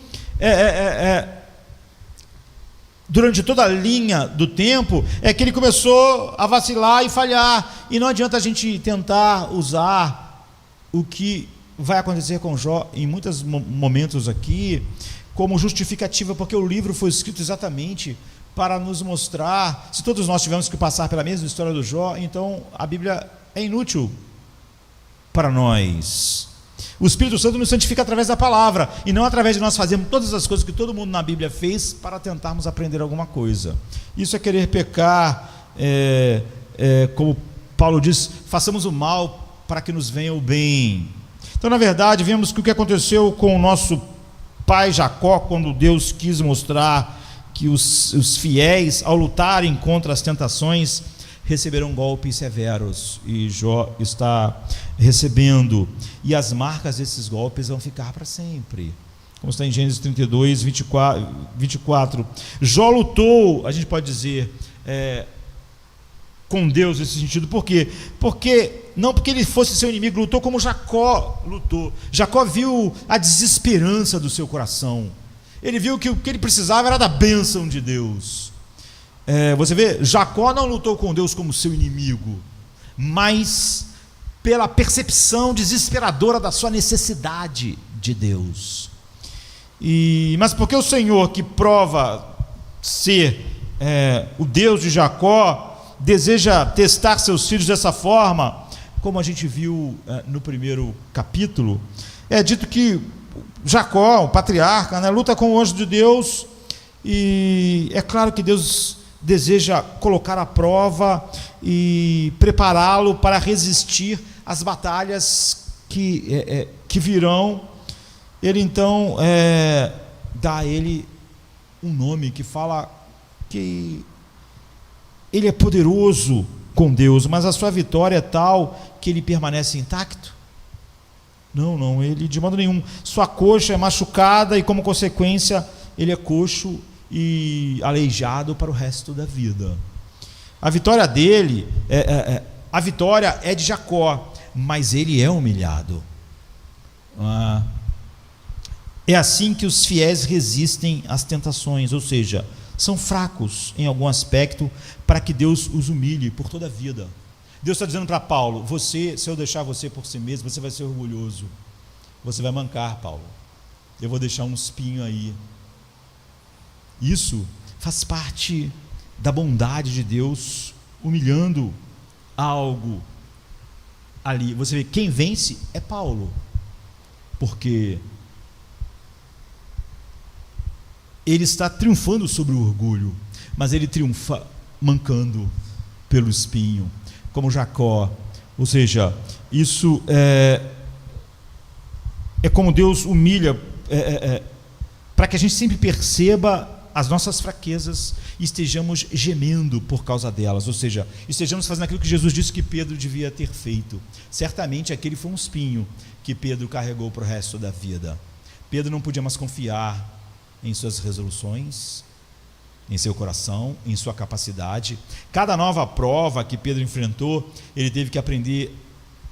durante toda a linha do tempo, é que ele começou a vacilar e falhar. E não adianta a gente tentar usar o que vai acontecer com Jó em muitos momentos aqui como justificativa, porque o livro foi escrito exatamente para nos mostrar. Se todos nós tivermos que passar pela mesma história do Jó, então a Bíblia é inútil para nós. O Espírito Santo nos santifica através da palavra, e não através de nós fazermos todas as coisas que todo mundo na Bíblia fez para tentarmos aprender alguma coisa. Isso é querer pecar, como Paulo diz: façamos o mal para que nos venha o bem. Então, na verdade, vemos que o que aconteceu com o nosso pai Jacó, quando Deus quis mostrar que os fiéis, ao lutarem contra as tentações, receberão golpes severos, e Jó está recebendo, e as marcas desses golpes vão ficar para sempre, como está em Gênesis 32, 24. Jó lutou, a gente pode dizer, com Deus nesse sentido. Por quê? Não porque ele fosse seu inimigo, lutou como Jacó lutou. Jacó viu a desesperança do seu coração, ele viu que o que ele precisava era da bênção de Deus. Você vê, Jacó não lutou com Deus como seu inimigo, mas pela percepção desesperadora da sua necessidade de Deus. Mas porque o Senhor, que prova ser o Deus de Jacó, deseja testar seus filhos dessa forma, como a gente viu no primeiro capítulo, é dito que Jacó, o patriarca, né, luta com o anjo de Deus, e é claro que Deus deseja colocar à prova e prepará-lo para resistir às batalhas que virão. Ele então dá a ele um nome que fala que ele é poderoso com Deus, mas a sua vitória é tal que ele permanece intacto? Não, ele de modo nenhum. Sua coxa é machucada e, como consequência, ele é coxo e aleijado para o resto da vida. A vitória dele, a vitória é de Jacó, mas ele é humilhado. É assim que os fiéis resistem às tentações, ou seja, são fracos em algum aspecto para que Deus os humilhe por toda a vida. Deus está dizendo para Paulo: se eu deixar você por si mesmo, você vai ser orgulhoso, você vai mancar, Paulo, eu vou deixar um espinho aí. Isso faz parte da bondade de Deus, humilhando algo ali. Você vê, quem vence é Paulo, porque ele está triunfando sobre o orgulho, mas ele triunfa mancando pelo espinho, como Jacó. Ou seja, isso é como Deus humilha, para que a gente sempre perceba as nossas fraquezas e estejamos gemendo por causa delas, ou seja, estejamos fazendo aquilo que Jesus disse que Pedro devia ter feito. Certamente aquele foi um espinho que Pedro carregou para o resto da vida. Pedro não podia mais confiar em suas resoluções, em seu coração, em sua capacidade. Cada nova prova que Pedro enfrentou, ele teve que aprender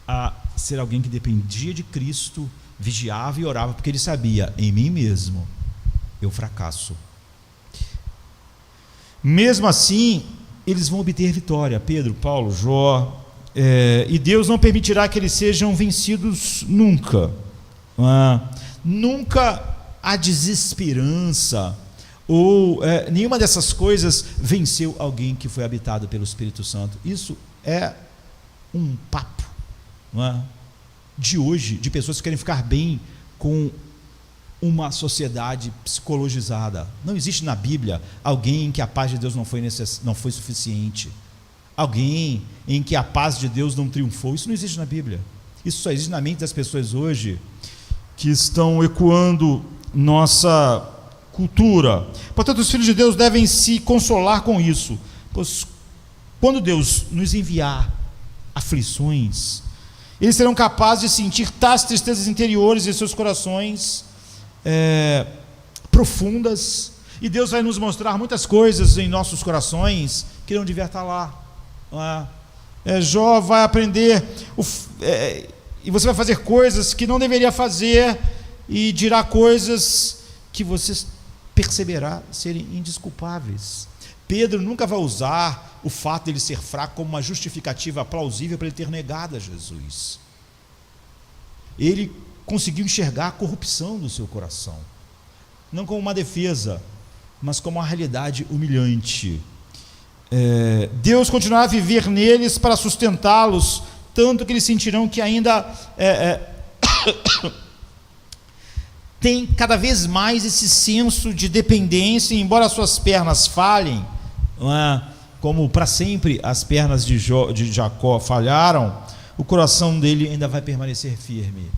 a ser alguém que dependia de Cristo, vigiava e orava, porque ele sabia: em mim mesmo eu fracasso. Mesmo assim, eles vão obter vitória, Pedro, Paulo, Jó, e Deus não permitirá que eles sejam vencidos nunca. Nunca a desesperança ou nenhuma dessas coisas venceu alguém que foi habitado pelo Espírito Santo. Isso é um papo, de hoje, de pessoas que querem ficar bem com uma sociedade psicologizada. Não existe na Bíblia alguém em que a paz de Deus não foi suficiente, alguém em que a paz de Deus não triunfou. Isso não existe na Bíblia. Isso só existe na mente das pessoas hoje que estão ecoando nossa cultura. Portanto, os filhos de Deus devem se consolar com isso, pois quando Deus nos enviar aflições, eles serão capazes de sentir tais tristezas interiores em seus corações profundas, e Deus vai nos mostrar muitas coisas em nossos corações que não devia estar lá. Jó vai aprender e você vai fazer coisas que não deveria fazer, e dirá coisas que você perceberá serem indesculpáveis. Pedro nunca vai usar o fato de ele ser fraco como uma justificativa plausível para ele ter negado a Jesus. Ele conseguiu enxergar a corrupção do seu coração, não como uma defesa, mas como uma realidade humilhante. Deus continuará a viver neles para sustentá-los, tanto que eles sentirão que ainda tem cada vez mais esse senso de dependência, embora suas pernas falhem, como para sempre as pernas de Jacó falharam, o coração dele ainda vai permanecer firme.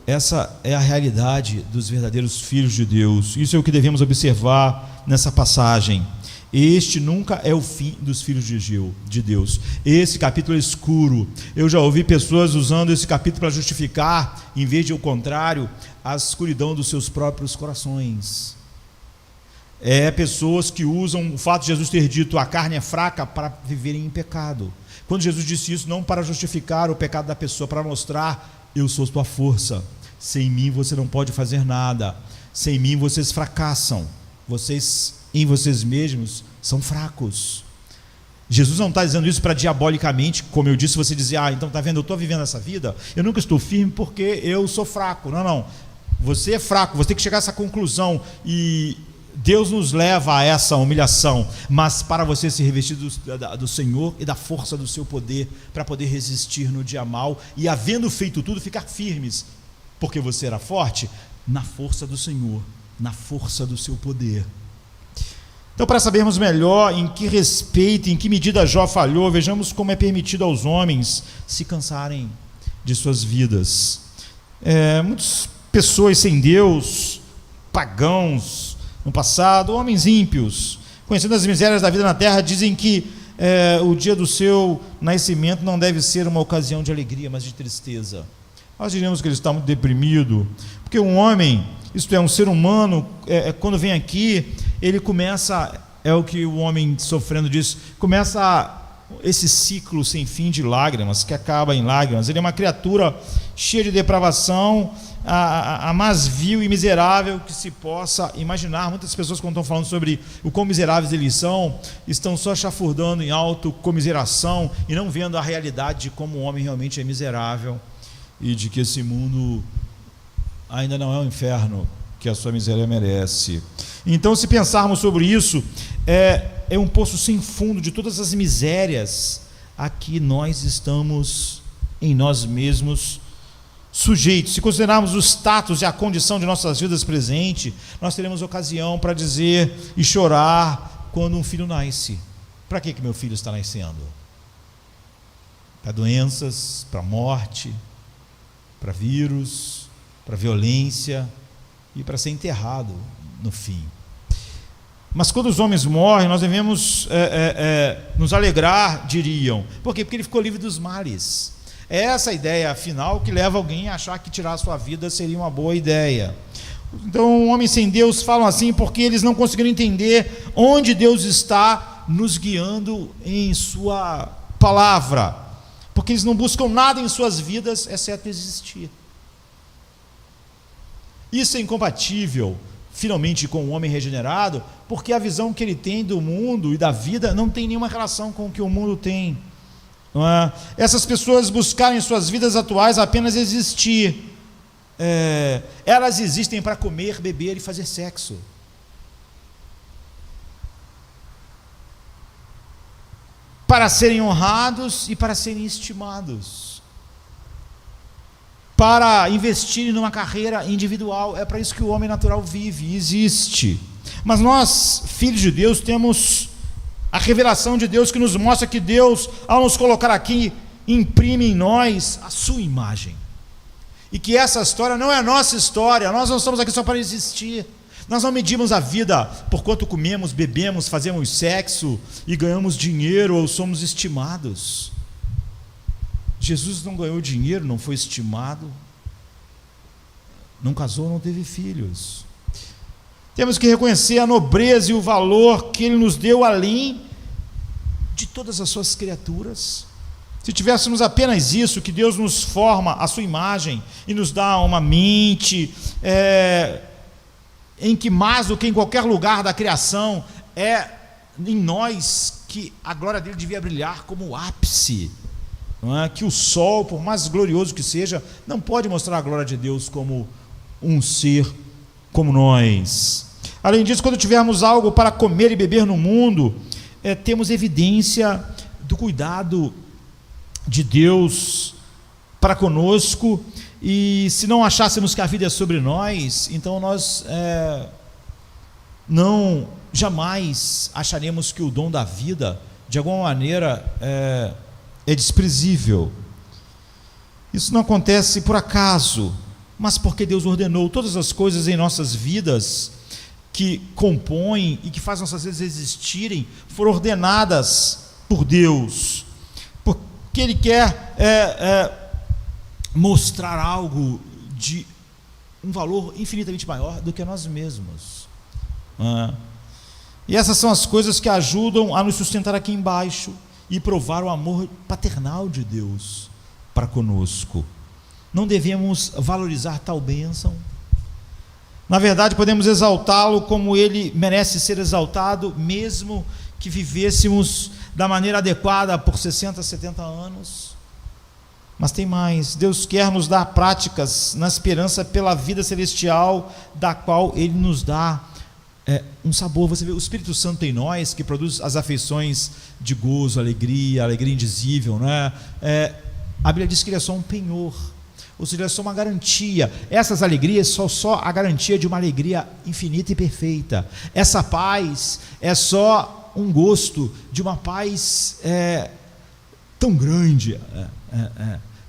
Essa é a realidade dos verdadeiros filhos de Deus. Isso é o que devemos observar nessa passagem. Este nunca é o fim dos filhos de Deus. Esse capítulo é escuro. Eu já ouvi pessoas usando esse capítulo para justificar, em vez de o contrário, a escuridão dos seus próprios corações. Pessoas que usam o fato de Jesus ter dito a carne é fraca para viverem em pecado. Quando Jesus disse isso, não para justificar o pecado da pessoa, para mostrar: eu sou tua força, sem mim você não pode fazer nada, sem mim vocês fracassam, vocês em vocês mesmos são fracos. Jesus não está dizendo isso para diabolicamente, como eu disse, você dizer: então está vendo, eu estou vivendo essa vida, eu nunca estou firme porque eu sou fraco. Não, você é fraco, você tem que chegar a essa conclusão, e Deus nos leva a essa humilhação, mas para você se revestir do Senhor e da força do seu poder, para poder resistir no dia mau, e havendo feito tudo, ficar firmes Porque você era forte? Na força do Senhor, na força do seu poder. Então, para sabermos melhor em que respeito, em que medida Jó falhou, vejamos como é permitido aos homens se cansarem de suas vidas. Muitas pessoas sem Deus, pagãos no passado, homens ímpios, conhecendo as misérias da vida na terra, dizem que o dia do seu nascimento não deve ser uma ocasião de alegria, mas de tristeza. Nós diríamos que ele está muito deprimido, porque um homem, isto é, um ser humano, quando vem aqui, ele começa, é o que o homem sofrendo disso, começa esse ciclo sem fim de lágrimas, que acaba em lágrimas. Ele é uma criatura cheia de depravação, a mais vil e miserável que se possa imaginar. Muitas pessoas, quando estão falando sobre o quão miseráveis eles são, estão só chafurdando em autocomiseração e não vendo a realidade de como o homem realmente é miserável e de que esse mundo ainda não é um inferno que a sua miséria merece. Então, se pensarmos sobre isso, é um poço sem fundo de todas as misérias a que nós estamos em nós mesmos sujeitos. Se considerarmos o status e a condição de nossas vidas presente, nós teremos ocasião para dizer e chorar quando um filho nasce. Para que meu filho está nascendo? Para doenças, para morte, para vírus, para violência e para ser enterrado no fim. Mas quando os homens morrem, nós devemos nos alegrar, diriam. Por quê? Porque ele ficou livre dos males. É essa a ideia final que leva alguém a achar que tirar a sua vida seria uma boa ideia. Então, homens sem Deus falam assim porque eles não conseguiram entender onde Deus está nos guiando em sua palavra. Porque eles não buscam nada em suas vidas, exceto existir. Isso é incompatível, finalmente, com o homem regenerado, porque a visão que ele tem do mundo e da vida não tem nenhuma relação com o que o mundo tem. Não é? Essas pessoas buscarem em suas vidas atuais apenas existir. Elas existem para comer, beber e fazer sexo. Para serem honrados e para serem estimados. Para investirem numa carreira individual. É para isso que o homem natural vive e existe. Mas nós, filhos de Deus, temos a revelação de Deus que nos mostra que Deus, ao nos colocar aqui, imprime em nós a sua imagem. E que essa história não é a nossa história, nós não estamos aqui só para existir. Nós não medimos a vida por quanto comemos, bebemos, fazemos sexo e ganhamos dinheiro ou somos estimados. Jesus não ganhou dinheiro, não foi estimado, não casou, não teve filhos. Temos que reconhecer a nobreza e o valor que Ele nos deu além de todas as suas criaturas. Se tivéssemos apenas isso, que Deus nos forma a sua imagem e nos dá uma mente em que mais do que em qualquer lugar da criação é em nós que a glória dele devia brilhar como o ápice, não é? Que o sol, por mais glorioso que seja, não pode mostrar a glória de Deus como um ser como nós. Além disso, quando tivermos algo para comer e beber no mundo, temos evidência do cuidado de Deus para conosco, e se não achássemos que a vida é sobre nós, então nós não jamais acharemos que o dom da vida, de alguma maneira, é desprezível. Isso não acontece por acaso, mas porque Deus ordenou. Todas as coisas em nossas vidas que compõem e que fazem nossas vidas existirem foram ordenadas por Deus, porque Ele quer mostrar algo de um valor infinitamente maior do que nós mesmos. E essas são as coisas que ajudam a nos sustentar aqui embaixo e provar o amor paternal de Deus para conosco. Não devemos valorizar tal bênção. Na verdade, podemos exaltá-lo como ele merece ser exaltado, mesmo que vivêssemos da maneira adequada por 60, 70 anos. Mas tem mais, Deus quer nos dar práticas na esperança pela vida celestial, da qual Ele nos dá um sabor. Você vê o Espírito Santo em nós, que produz as afeições de gozo, alegria indizível, não é? A Bíblia diz que Ele é só um penhor. Ou seja, é só uma garantia. Essas alegrias são só a garantia de uma alegria infinita e perfeita. Essa paz é só um gosto de uma paz tão grande,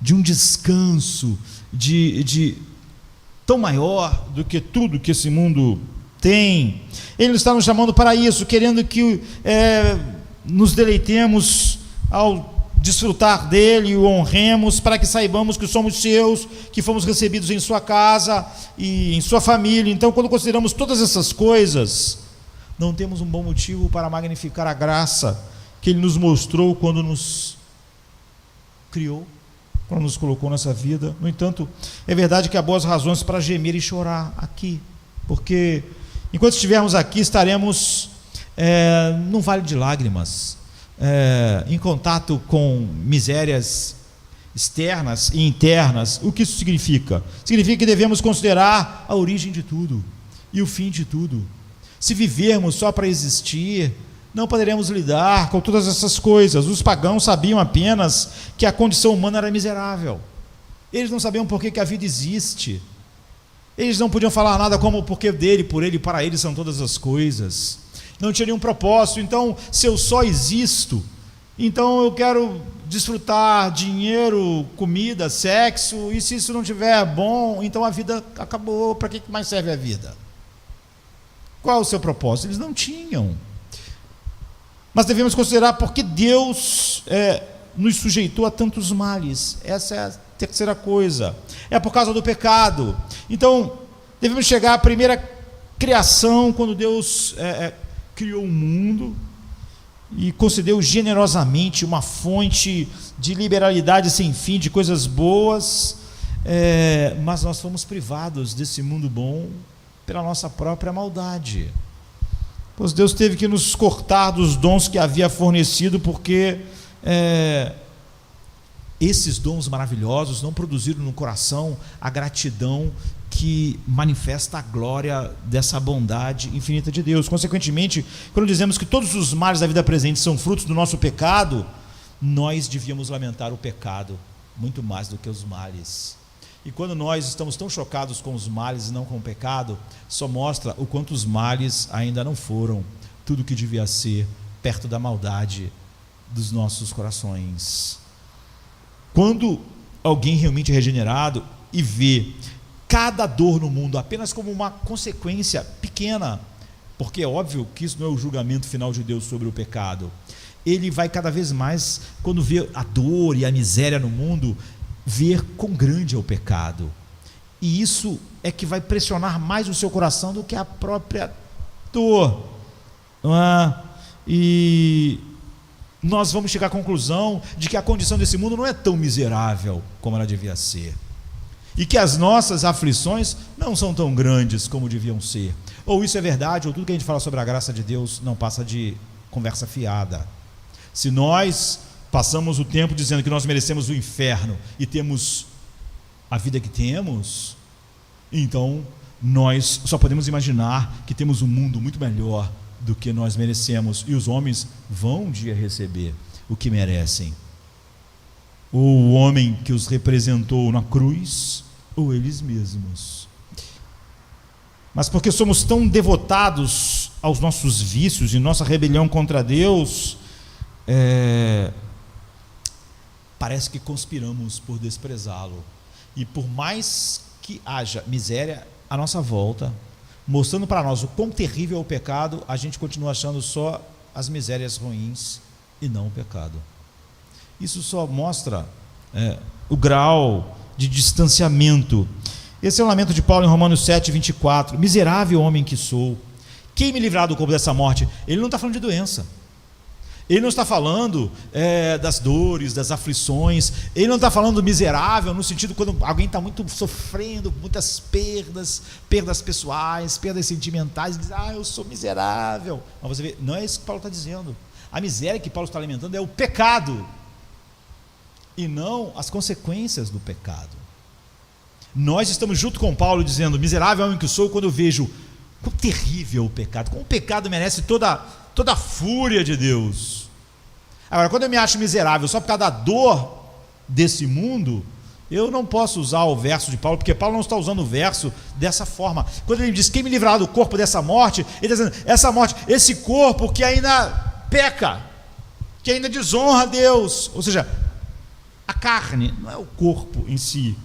de um descanso, de tão maior do que tudo que esse mundo tem. Ele está nos chamando para isso, querendo que nos deleitemos ao desfrutar dele e o honremos, para que saibamos que somos seus, que fomos recebidos em sua casa e em sua família. Então, quando consideramos todas essas coisas, não temos um bom motivo para magnificar a graça que ele nos mostrou quando nos criou, quando nos colocou nessa vida. No entanto, é verdade que há boas razões para gemer e chorar aqui, porque enquanto estivermos aqui, estaremos num vale de lágrimas, em contato com misérias externas e internas. O que isso significa? Significa que devemos considerar a origem de tudo e o fim de tudo. Se vivermos só para existir, não poderemos lidar com todas essas coisas. Os pagãos sabiam apenas que a condição humana era miserável. Eles não sabiam por que a vida existe. Eles não podiam falar nada como o porquê dele, por ele, para ele são todas as coisas. Não tinha nenhum propósito. Então, se eu só existo, então eu quero desfrutar dinheiro, comida, sexo, e se isso não estiver bom, então a vida acabou. Para que mais serve a vida? Qual é o seu propósito? Eles não tinham. Mas devemos considerar porque Deus nos sujeitou a tantos males. Essa é a terceira coisa. É por causa do pecado. Então, devemos chegar à primeira criação, quando Deus criou o mundo e concedeu generosamente uma fonte de liberalidade sem fim, de coisas boas, mas nós fomos privados desse mundo bom pela nossa própria maldade. Pois Deus teve que nos cortar dos dons que havia fornecido, porque esses dons maravilhosos não produziram no coração a gratidão que manifesta a glória dessa bondade infinita de Deus. Consequentemente, quando dizemos que todos os males da vida presente são frutos do nosso pecado, nós devíamos lamentar o pecado muito mais do que os males. E quando nós estamos tão chocados com os males e não com o pecado, só mostra o quanto os males ainda não foram tudo o que devia ser perto da maldade dos nossos corações. Quando alguém realmente é regenerado e vê cada dor no mundo apenas como uma consequência pequena, porque é óbvio que isso não é o julgamento final de Deus sobre o pecado, ele vai cada vez mais, quando vê a dor e a miséria no mundo, ver quão grande é o pecado, e isso é que vai pressionar mais o seu coração do que a própria dor, não é? E nós vamos chegar à conclusão de que a condição desse mundo não é tão miserável como ela devia ser, e que as nossas aflições não são tão grandes como deviam ser. Ou isso é verdade, ou tudo que a gente fala sobre a graça de Deus não passa de conversa fiada. Se nós passamos o tempo dizendo que nós merecemos o inferno e temos a vida que temos, então nós só podemos imaginar que temos um mundo muito melhor do que nós merecemos, e os homens vão um dia receber o que merecem, ou o homem que os representou na cruz, ou eles mesmos. Mas porque somos tão devotados aos nossos vícios e nossa rebelião contra Deus, parece que conspiramos por desprezá-lo, e por mais que haja miséria à nossa volta, mostrando para nós o quão terrível é o pecado, a gente continua achando só as misérias ruins e não o pecado. Isso só mostra o grau de distanciamento. Esse é o lamento de Paulo em Romanos 7, 24. Miserável homem que sou, quem me livrará do corpo dessa morte? Ele não está falando de doença, ele não está falando das dores, das aflições, ele não está falando miserável no sentido quando alguém está muito sofrendo, muitas perdas pessoais, perdas sentimentais, e diz, eu sou miserável. Mas você vê, não é isso que Paulo está dizendo. A miséria que Paulo está alimentando é o pecado, e não as consequências do pecado. Nós estamos junto com Paulo dizendo, miserável homem que sou, quando eu vejo quão terrível é o pecado, como o pecado merece toda a fúria de Deus. Agora, quando eu me acho miserável só por causa da dor desse mundo, Eu não posso usar o verso de Paulo, porque Paulo não está usando o verso dessa forma. Quando ele diz, quem me livrará do corpo dessa morte, ele está dizendo, essa morte, esse corpo que ainda peca, que ainda desonra a Deus, ou seja, a carne, não é o corpo em si.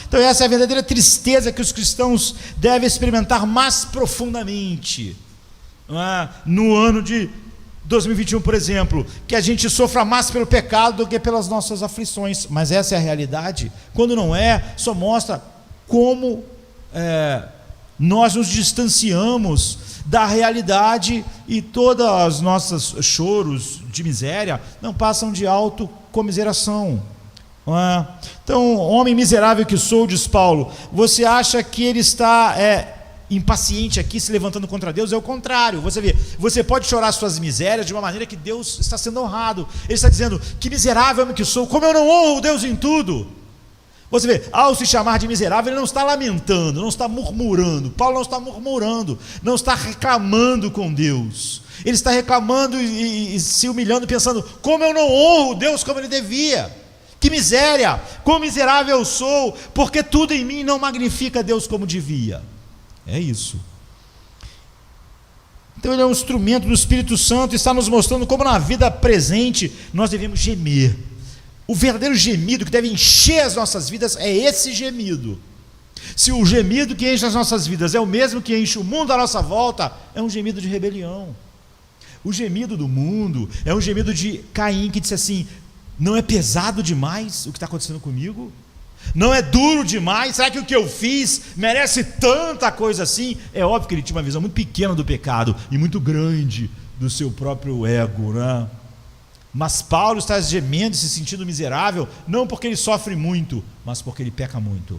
Então essa é a verdadeira tristeza que os cristãos devem experimentar mais profundamente, no ano de 2021, por exemplo, que a gente sofra mais pelo pecado do que pelas nossas aflições, mas essa é a realidade. Quando não é, só mostra como nós nos distanciamos da realidade, e todos os nossos choros de miséria não passam de autocomiseração. Então, homem miserável que sou, diz Paulo, você acha que ele está impaciente aqui, se levantando contra Deus? É o contrário. Você vê, você pode chorar suas misérias de uma maneira que Deus está sendo honrado. Ele está dizendo, que miserável homem que sou, como eu não honro Deus em tudo. Você vê, ao se chamar de miserável, ele não está lamentando, não está murmurando. Paulo não está murmurando, não está reclamando com Deus. Ele está reclamando e se humilhando, pensando, como eu não honro Deus como ele devia. Que miséria, quão miserável eu sou, porque tudo em mim não magnifica Deus como devia. É isso. Então ele é um instrumento do Espírito Santo, e está nos mostrando como na vida presente nós devemos gemer. O verdadeiro gemido que deve encher as nossas vidas é esse gemido. Se o gemido que enche as nossas vidas é o mesmo que enche o mundo à nossa volta, é um gemido de rebelião. O gemido do mundo é um gemido de Caim, que disse assim, não é pesado demais o que está acontecendo comigo? Não é duro demais? Será que o que eu fiz merece tanta coisa assim? É óbvio que ele tinha uma visão muito pequena do pecado e muito grande do seu próprio ego, né? Mas Paulo está gemendo, se sentindo miserável, não porque ele sofre muito, mas porque ele peca muito.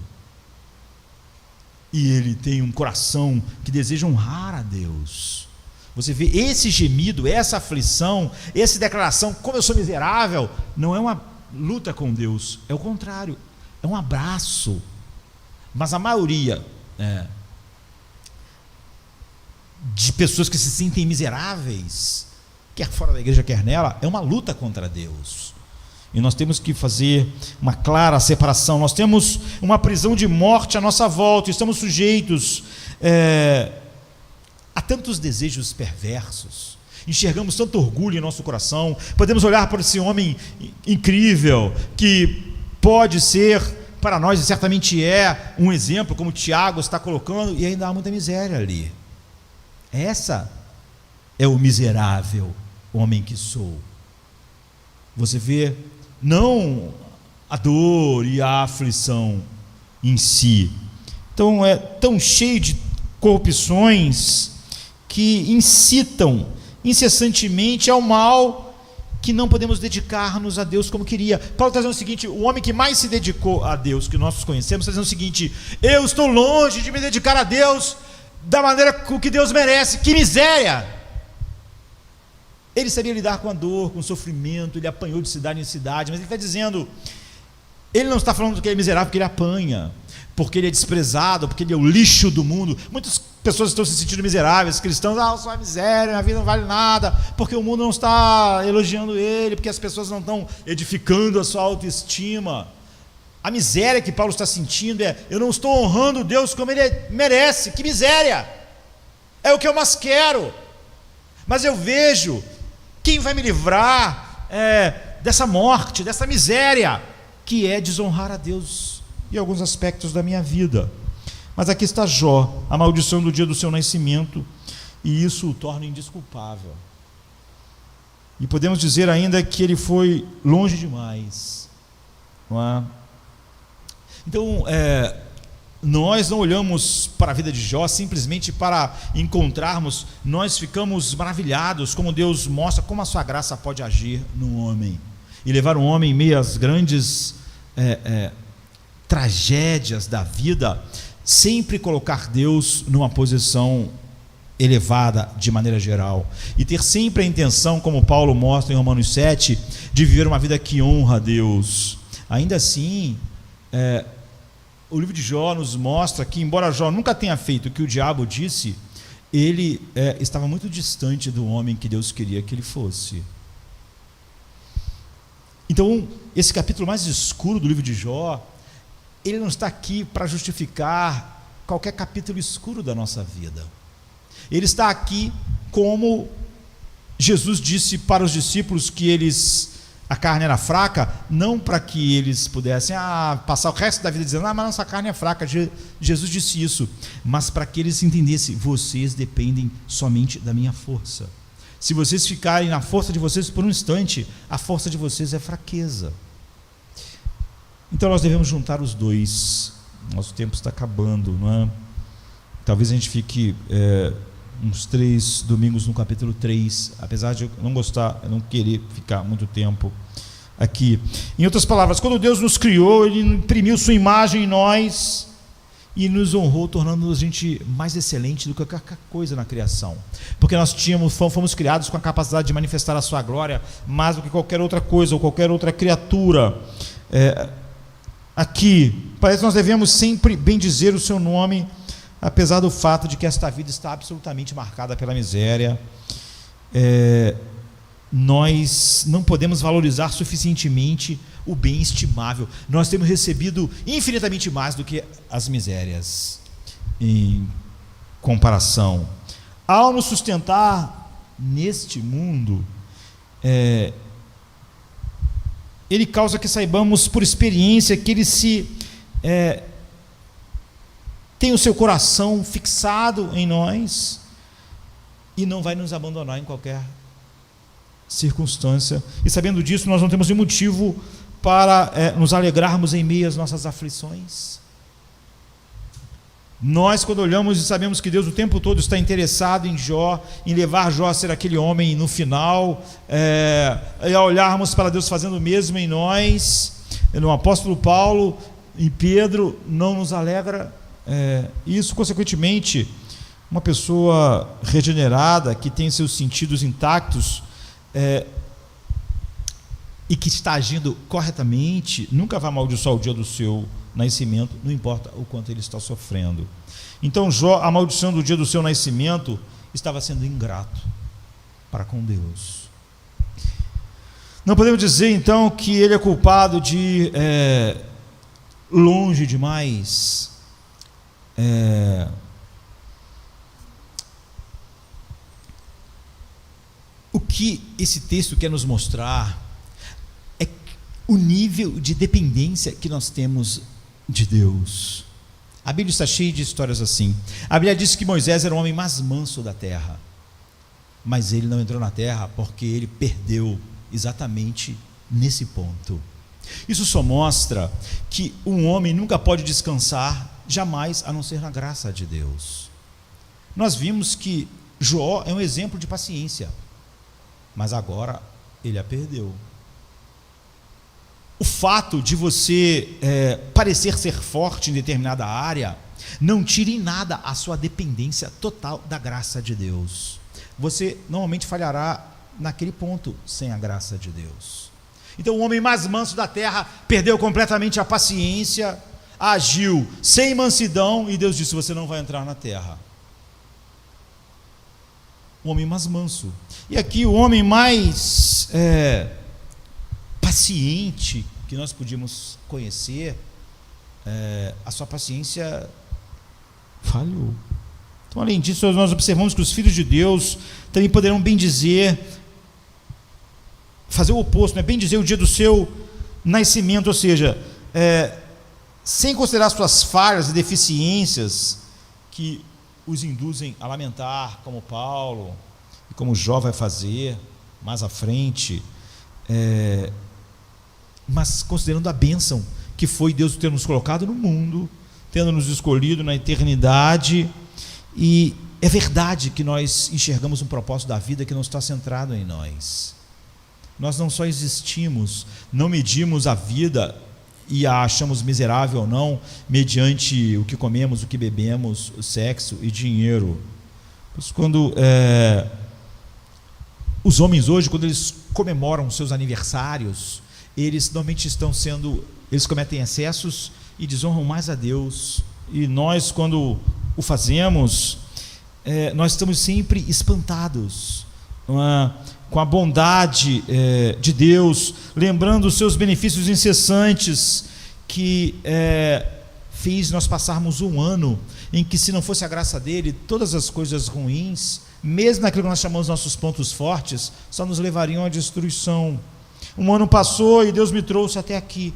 E ele tem um coração que deseja honrar a Deus. Você vê, esse gemido, essa aflição, essa declaração, como eu sou miserável, não é uma luta com Deus, é o contrário, é um abraço. Mas a maioria de pessoas que se sentem miseráveis, quer fora da igreja, quer nela, é uma luta contra Deus. E nós temos que fazer uma clara separação. Nós temos uma prisão de morte à nossa volta, estamos sujeitos há tantos desejos perversos, enxergamos tanto orgulho em nosso coração. Podemos olhar para esse homem incrível, que pode ser para nós, e certamente é um exemplo, como Tiago está colocando, e ainda há muita miséria ali. Essa é o miserável homem que sou. Você vê, não a dor e a aflição em si. Então é tão cheio de corrupções que incitam incessantemente ao mal, que não podemos dedicar-nos a Deus como queria. Paulo está dizendo o seguinte, o homem que mais se dedicou a Deus, que nós conhecemos, está dizendo o seguinte, eu estou longe de me dedicar a Deus da maneira que Deus merece. Que miséria! Ele sabia lidar com a dor, com o sofrimento, ele apanhou de cidade em cidade, mas ele está dizendo, ele não está falando que ele é miserável porque ele apanha, porque ele é desprezado, porque ele é o lixo do mundo. Muitas pessoas estão se sentindo miseráveis, cristãos, eu sou uma miséria, minha vida não vale nada, porque o mundo não está elogiando ele, porque as pessoas não estão edificando a sua autoestima. A miséria que Paulo está sentindo é, eu não estou honrando Deus como ele merece. Que miséria! É o que eu mais quero, mas eu vejo quem vai me livrar dessa morte, dessa miséria, que é desonrar a Deus em alguns aspectos da minha vida. Mas aqui está Jó, a maldição do dia do seu nascimento, e isso o torna indesculpável. E podemos dizer ainda que ele foi longe demais, não é? Então, nós não olhamos para a vida de Jó simplesmente para encontrarmos, nós ficamos maravilhados como Deus mostra como a sua graça pode agir no homem, e levar um homem em meio às grandes tragédias da vida, sempre colocar Deus numa posição elevada de maneira geral, e ter sempre a intenção, como Paulo mostra em Romanos 7, de viver uma vida que honra a Deus. Ainda assim, o livro de Jó nos mostra que, embora Jó nunca tenha feito o que o diabo disse, ele estava muito distante do homem que Deus queria que ele fosse. Então, esse capítulo mais escuro do livro de Jó, ele não está aqui para justificar qualquer capítulo escuro da nossa vida. Ele está aqui como Jesus disse para os discípulos que a carne era fraca, não para que eles pudessem passar o resto da vida dizendo, mas nossa carne é fraca. Jesus disse isso, mas para que eles entendessem, vocês dependem somente da minha força. Se vocês ficarem na força de vocês por um instante, a força de vocês é fraqueza. Então nós devemos juntar os dois. Nosso tempo está acabando, não é? Talvez a gente fique uns 3 domingos no capítulo 3, apesar de eu não gostar, eu não querer ficar muito tempo aqui. Em outras palavras, quando Deus nos criou, Ele imprimiu sua imagem em nós e nos honrou, tornando-nos gente mais excelente do que qualquer coisa na criação, porque nós fomos criados com a capacidade de manifestar a sua glória mais do que qualquer outra coisa ou qualquer outra criatura. Aqui, parece que nós devemos sempre bendizer o seu nome, apesar do fato de que esta vida está absolutamente marcada pela miséria. Nós não podemos valorizar suficientemente o bem estimável. Nós temos recebido infinitamente mais do que as misérias em comparação. Ao nos sustentar neste mundo, Ele causa que saibamos por experiência que Ele tem o seu coração fixado em nós e não vai nos abandonar em qualquer circunstância. E sabendo disso, nós não temos nenhum motivo para nos alegrarmos em meio às nossas aflições. Nós, quando olhamos e sabemos que Deus o tempo todo está interessado em Jó, em levar Jó a ser aquele homem no final, e ao olharmos para Deus fazendo o mesmo em nós, no apóstolo Paulo, em Pedro, não nos alegra. Isso, consequentemente, uma pessoa regenerada, que tem seus sentidos intactos, e que está agindo corretamente, nunca vai amaldiçoar o dia do seu nascimento, não importa o quanto ele está sofrendo. Então Jó, amaldiçoando o dia do seu nascimento, estava sendo ingrato para com Deus. Não podemos dizer então que ele é culpado de longe demais o que esse texto quer nos mostrar é o nível de dependência que nós temos de Deus. A Bíblia está cheia de histórias assim. A Bíblia diz que Moisés era o homem mais manso da terra, mas ele não entrou na terra porque ele perdeu exatamente nesse ponto. Isso só mostra que um homem nunca pode descansar jamais, a não ser na graça de Deus. Nós vimos que Jó é um exemplo de paciência, mas agora ele a perdeu. O fato de você parecer ser forte em determinada área não tira em nada a sua dependência total da graça de Deus. Você normalmente falhará naquele ponto sem a graça de Deus. Então o homem mais manso da terra perdeu completamente a paciência, agiu sem mansidão e Deus disse: você não vai entrar na terra. O homem mais manso. E aqui o homem mais paciente que nós podíamos conhecer, a sua paciência falhou. Então, além disso, nós observamos que os filhos de Deus também poderão bem dizer, fazer o oposto, bem dizer o dia do seu nascimento, ou seja, sem considerar suas falhas e deficiências que os induzem a lamentar, como Paulo e como Jó vai fazer mais à frente, mas considerando a bênção que foi Deus ter nos colocado no mundo, tendo nos escolhido na eternidade. E é verdade que nós enxergamos um propósito da vida que não está centrado em nós. Nós não só existimos, não medimos a vida e a achamos miserável ou não mediante o que comemos, o que bebemos, o sexo e dinheiro. Quando os homens hoje, quando eles comemoram seus aniversários, eles normalmente eles cometem excessos e desonram mais a Deus. E nós, quando o fazemos, nós estamos sempre espantados com a bondade de Deus, lembrando os seus benefícios incessantes, que fez nós passarmos um ano em que, se não fosse a graça dele, todas as coisas ruins, mesmo naquilo que nós chamamos de nossos pontos fortes, só nos levariam à destruição. Um ano passou e Deus me trouxe até aqui.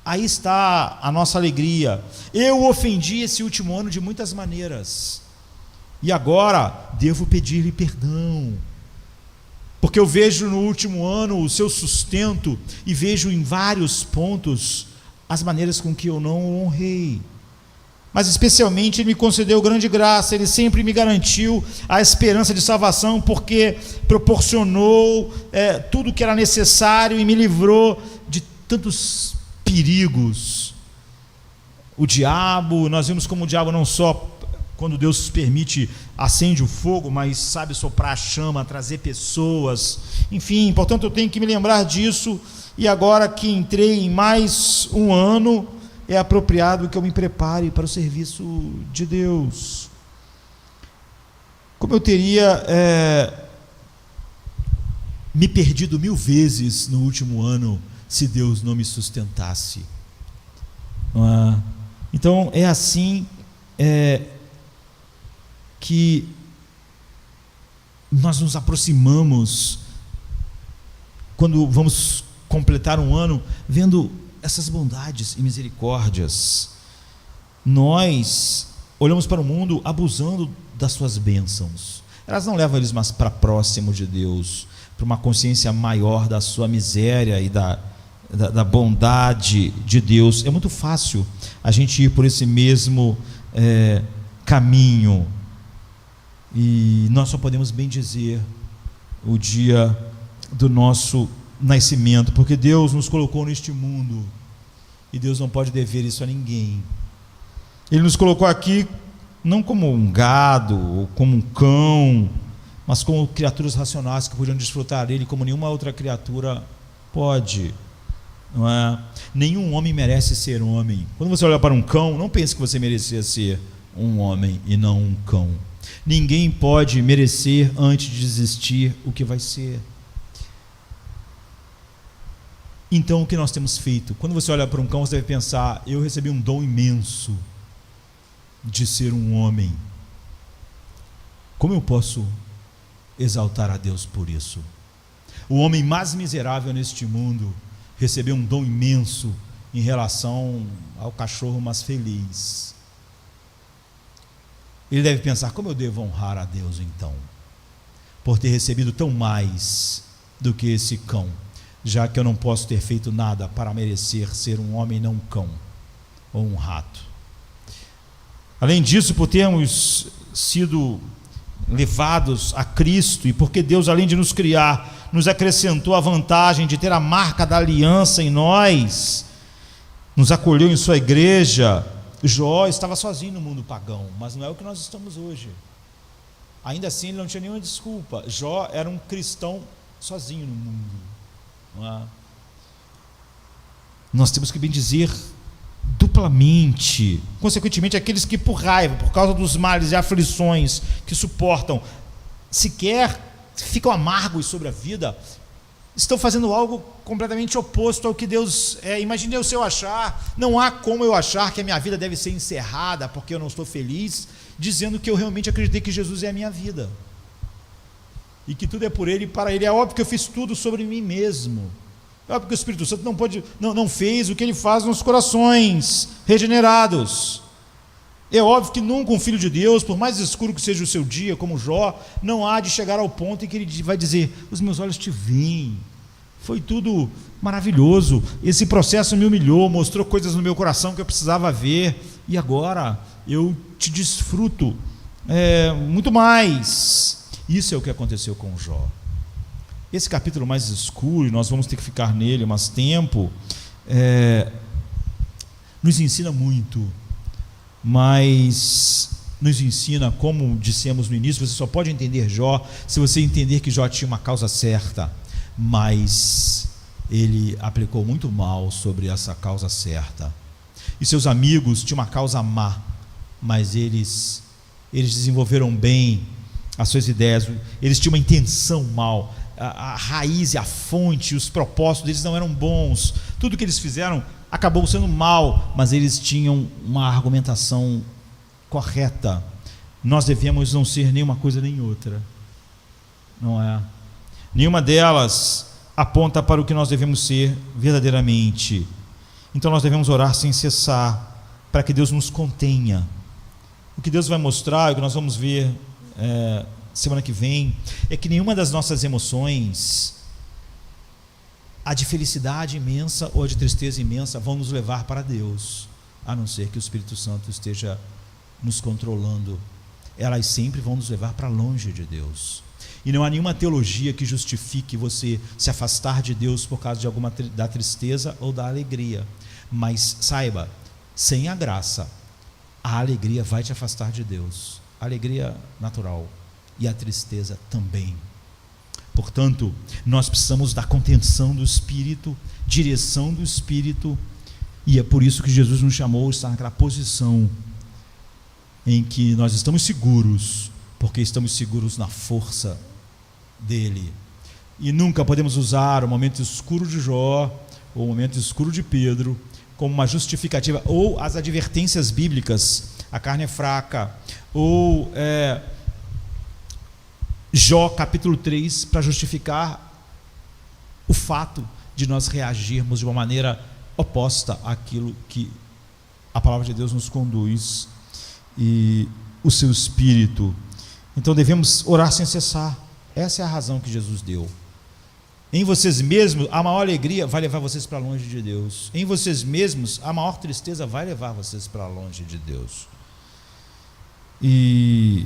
Aí está a nossa alegria. Eu ofendi esse último ano de muitas maneiras, e agora devo pedir-lhe perdão, porque eu vejo no último ano o seu sustento, e vejo em vários pontos as maneiras com que eu não o honrei. Mas especialmente Ele me concedeu grande graça. Ele sempre me garantiu a esperança de salvação, porque proporcionou tudo o que era necessário e me livrou de tantos perigos. O diabo, nós vimos como o diabo não só, quando Deus permite, acende o fogo, mas sabe soprar a chama, trazer pessoas, enfim. Portanto, eu tenho que me lembrar disso, e agora que entrei em mais um ano, é apropriado que eu me prepare para o serviço de Deus. Como eu teria me perdido 1000 vezes no último ano, se Deus não me sustentasse. Não é? Então, é assim que nós nos aproximamos, quando vamos completar um ano, vendo essas bondades e misericórdias. Nós olhamos para o mundo abusando das suas bênçãos. Elas não levam eles mais para próximo de Deus, para uma consciência maior da sua miséria e da bondade de Deus. É muito fácil a gente ir por esse mesmo caminho, e nós só podemos bem dizer o dia do nosso nascimento, porque Deus nos colocou neste mundo, e Deus não pode dever isso a ninguém. Ele nos colocou aqui não como um gado ou como um cão, mas como criaturas racionais que podiam desfrutar dele como nenhuma outra criatura pode, não é? Nenhum homem merece ser homem. Quando você olha para um cão, não pense que você merecia ser um homem e não um cão. Ninguém pode merecer antes de existir o que vai ser. Então, o que nós temos feito? Quando você olha para um cão, você deve pensar: eu recebi um dom imenso de ser um homem. Como eu posso exaltar a Deus por isso? O homem mais miserável neste mundo recebeu um dom imenso em relação ao cachorro mais feliz. Ele deve pensar: como eu devo honrar a Deus então, por ter recebido tão mais do que esse cão, já que eu não posso ter feito nada para merecer ser um homem não um cão ou um rato. Além disso, por termos sido levados a Cristo, e porque Deus, além de nos criar, nos acrescentou a vantagem de ter a marca da aliança em nós, nos acolheu em sua igreja. Jó estava sozinho no mundo pagão, mas não é o que nós estamos hoje. Ainda assim, ele não tinha nenhuma desculpa. Jó era um cristão sozinho no mundo, não é? Nós temos que bem dizer duplamente. Consequentemente, aqueles que por raiva, por causa dos males e aflições que suportam, sequer ficam amargos sobre a vida, estão fazendo algo completamente oposto ao que Deus Imagine eu, se eu achar, não há como eu achar que a minha vida deve ser encerrada porque eu não estou feliz, dizendo que eu realmente acreditei que Jesus é a minha vida e que tudo é por Ele e para Ele. É óbvio que eu fiz tudo sobre mim mesmo. É óbvio que o Espírito Santo não fez o que Ele faz nos corações regenerados. É óbvio que nunca um filho de Deus, por mais escuro que seja o seu dia, como Jó, não há de chegar ao ponto em que ele vai dizer: os meus olhos te veem, foi tudo maravilhoso, esse processo me humilhou, mostrou coisas no meu coração que eu precisava ver, e agora eu te desfruto muito mais. Isso é o que aconteceu com Jó. Esse capítulo mais escuro, e nós vamos ter que ficar nele mais tempo, nos ensina muito, mas nos ensina, como dissemos no início, você só pode entender Jó se você entender que Jó tinha uma causa certa, mas ele aplicou muito mal sobre essa causa certa. E seus amigos tinham uma causa má, mas eles desenvolveram bem as suas ideias, eles tinham uma intenção mal, a raiz e a fonte, os propósitos deles não eram bons, tudo que eles fizeram acabou sendo mal, mas eles tinham uma argumentação correta. Nós devemos não ser nenhuma coisa nem outra, não é? Nenhuma delas aponta para o que nós devemos ser verdadeiramente. Então nós devemos orar sem cessar, para que Deus nos contenha. O que Deus vai mostrar, o que nós vamos ver semana que vem, é que nenhuma das nossas emoções, a de felicidade imensa ou a de tristeza imensa, vão nos levar para Deus, a não ser que o Espírito Santo esteja nos controlando. Elas sempre vão nos levar para longe de Deus. E não há nenhuma teologia que justifique você se afastar de Deus por causa de alguma da tristeza ou da alegria. Mas saiba, sem a graça, a alegria vai te afastar de Deus. A alegria natural e a tristeza também. Portanto, nós precisamos da contenção do Espírito, direção do Espírito, e é por isso que Jesus nos chamou a estar naquela posição em que nós estamos seguros, porque estamos seguros na força dele. E nunca podemos usar o momento escuro de Jó ou o momento escuro de Pedro como uma justificativa, ou as advertências bíblicas, a carne é fraca, ou Jó capítulo 3, para justificar o fato de nós reagirmos de uma maneira oposta àquilo que a palavra de Deus nos conduz e o seu Espírito. Então devemos orar sem cessar. Essa é a razão que Jesus deu. Em vocês mesmos, a maior alegria vai levar vocês para longe de Deus. Em vocês mesmos, a maior tristeza vai levar vocês para longe de Deus. E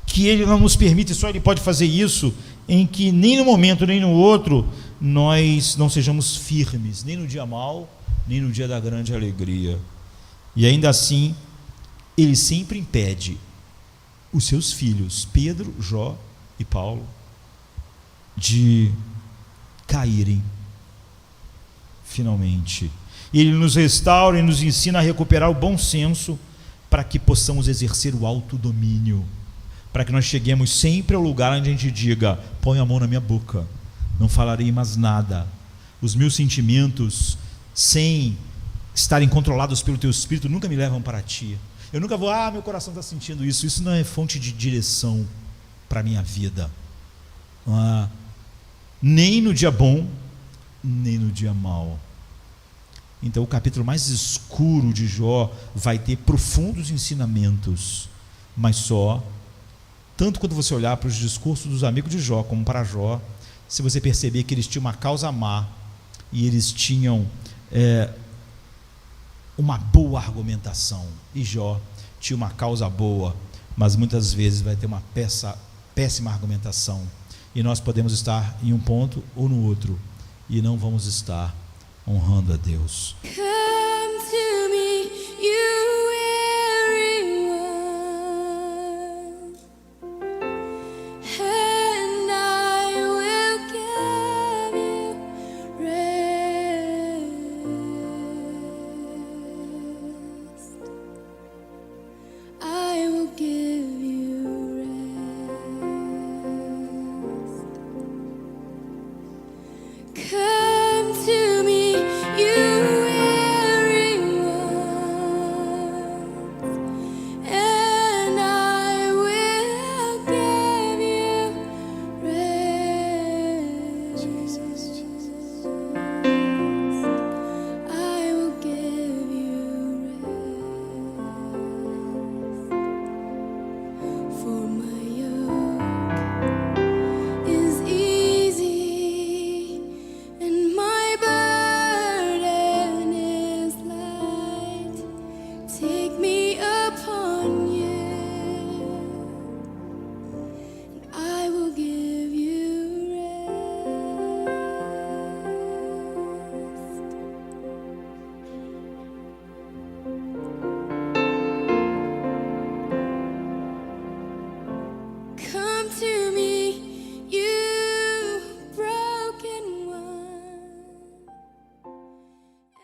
que Ele não nos permite, só Ele pode fazer isso, em que nem no momento nem no outro nós não sejamos firmes, nem no dia mau, nem no dia da grande alegria. E ainda assim, Ele sempre impede os seus filhos, Pedro, Jó e Paulo, de caírem finalmente. Ele nos restaura e nos ensina a recuperar o bom senso, para que possamos exercer o autodomínio, para que nós cheguemos sempre ao lugar onde a gente diga: põe a mão na minha boca, não falarei mais nada. Os meus sentimentos, sem estarem controlados pelo teu Espírito, nunca me levam para ti. Eu nunca vou, meu coração está sentindo isso. Isso não é fonte de direção para a minha vida. Nem no dia bom, nem no dia mau. Então o capítulo mais escuro de Jó vai ter profundos ensinamentos, mas só, tanto quando você olhar para os discursos dos amigos de Jó, como para Jó, se você perceber que eles tinham uma causa má, e eles tinham uma boa argumentação, e Jó tinha uma causa boa, mas muitas vezes vai ter uma péssima argumentação, e nós podemos estar em um ponto ou no outro, e não vamos estar honrando a Deus.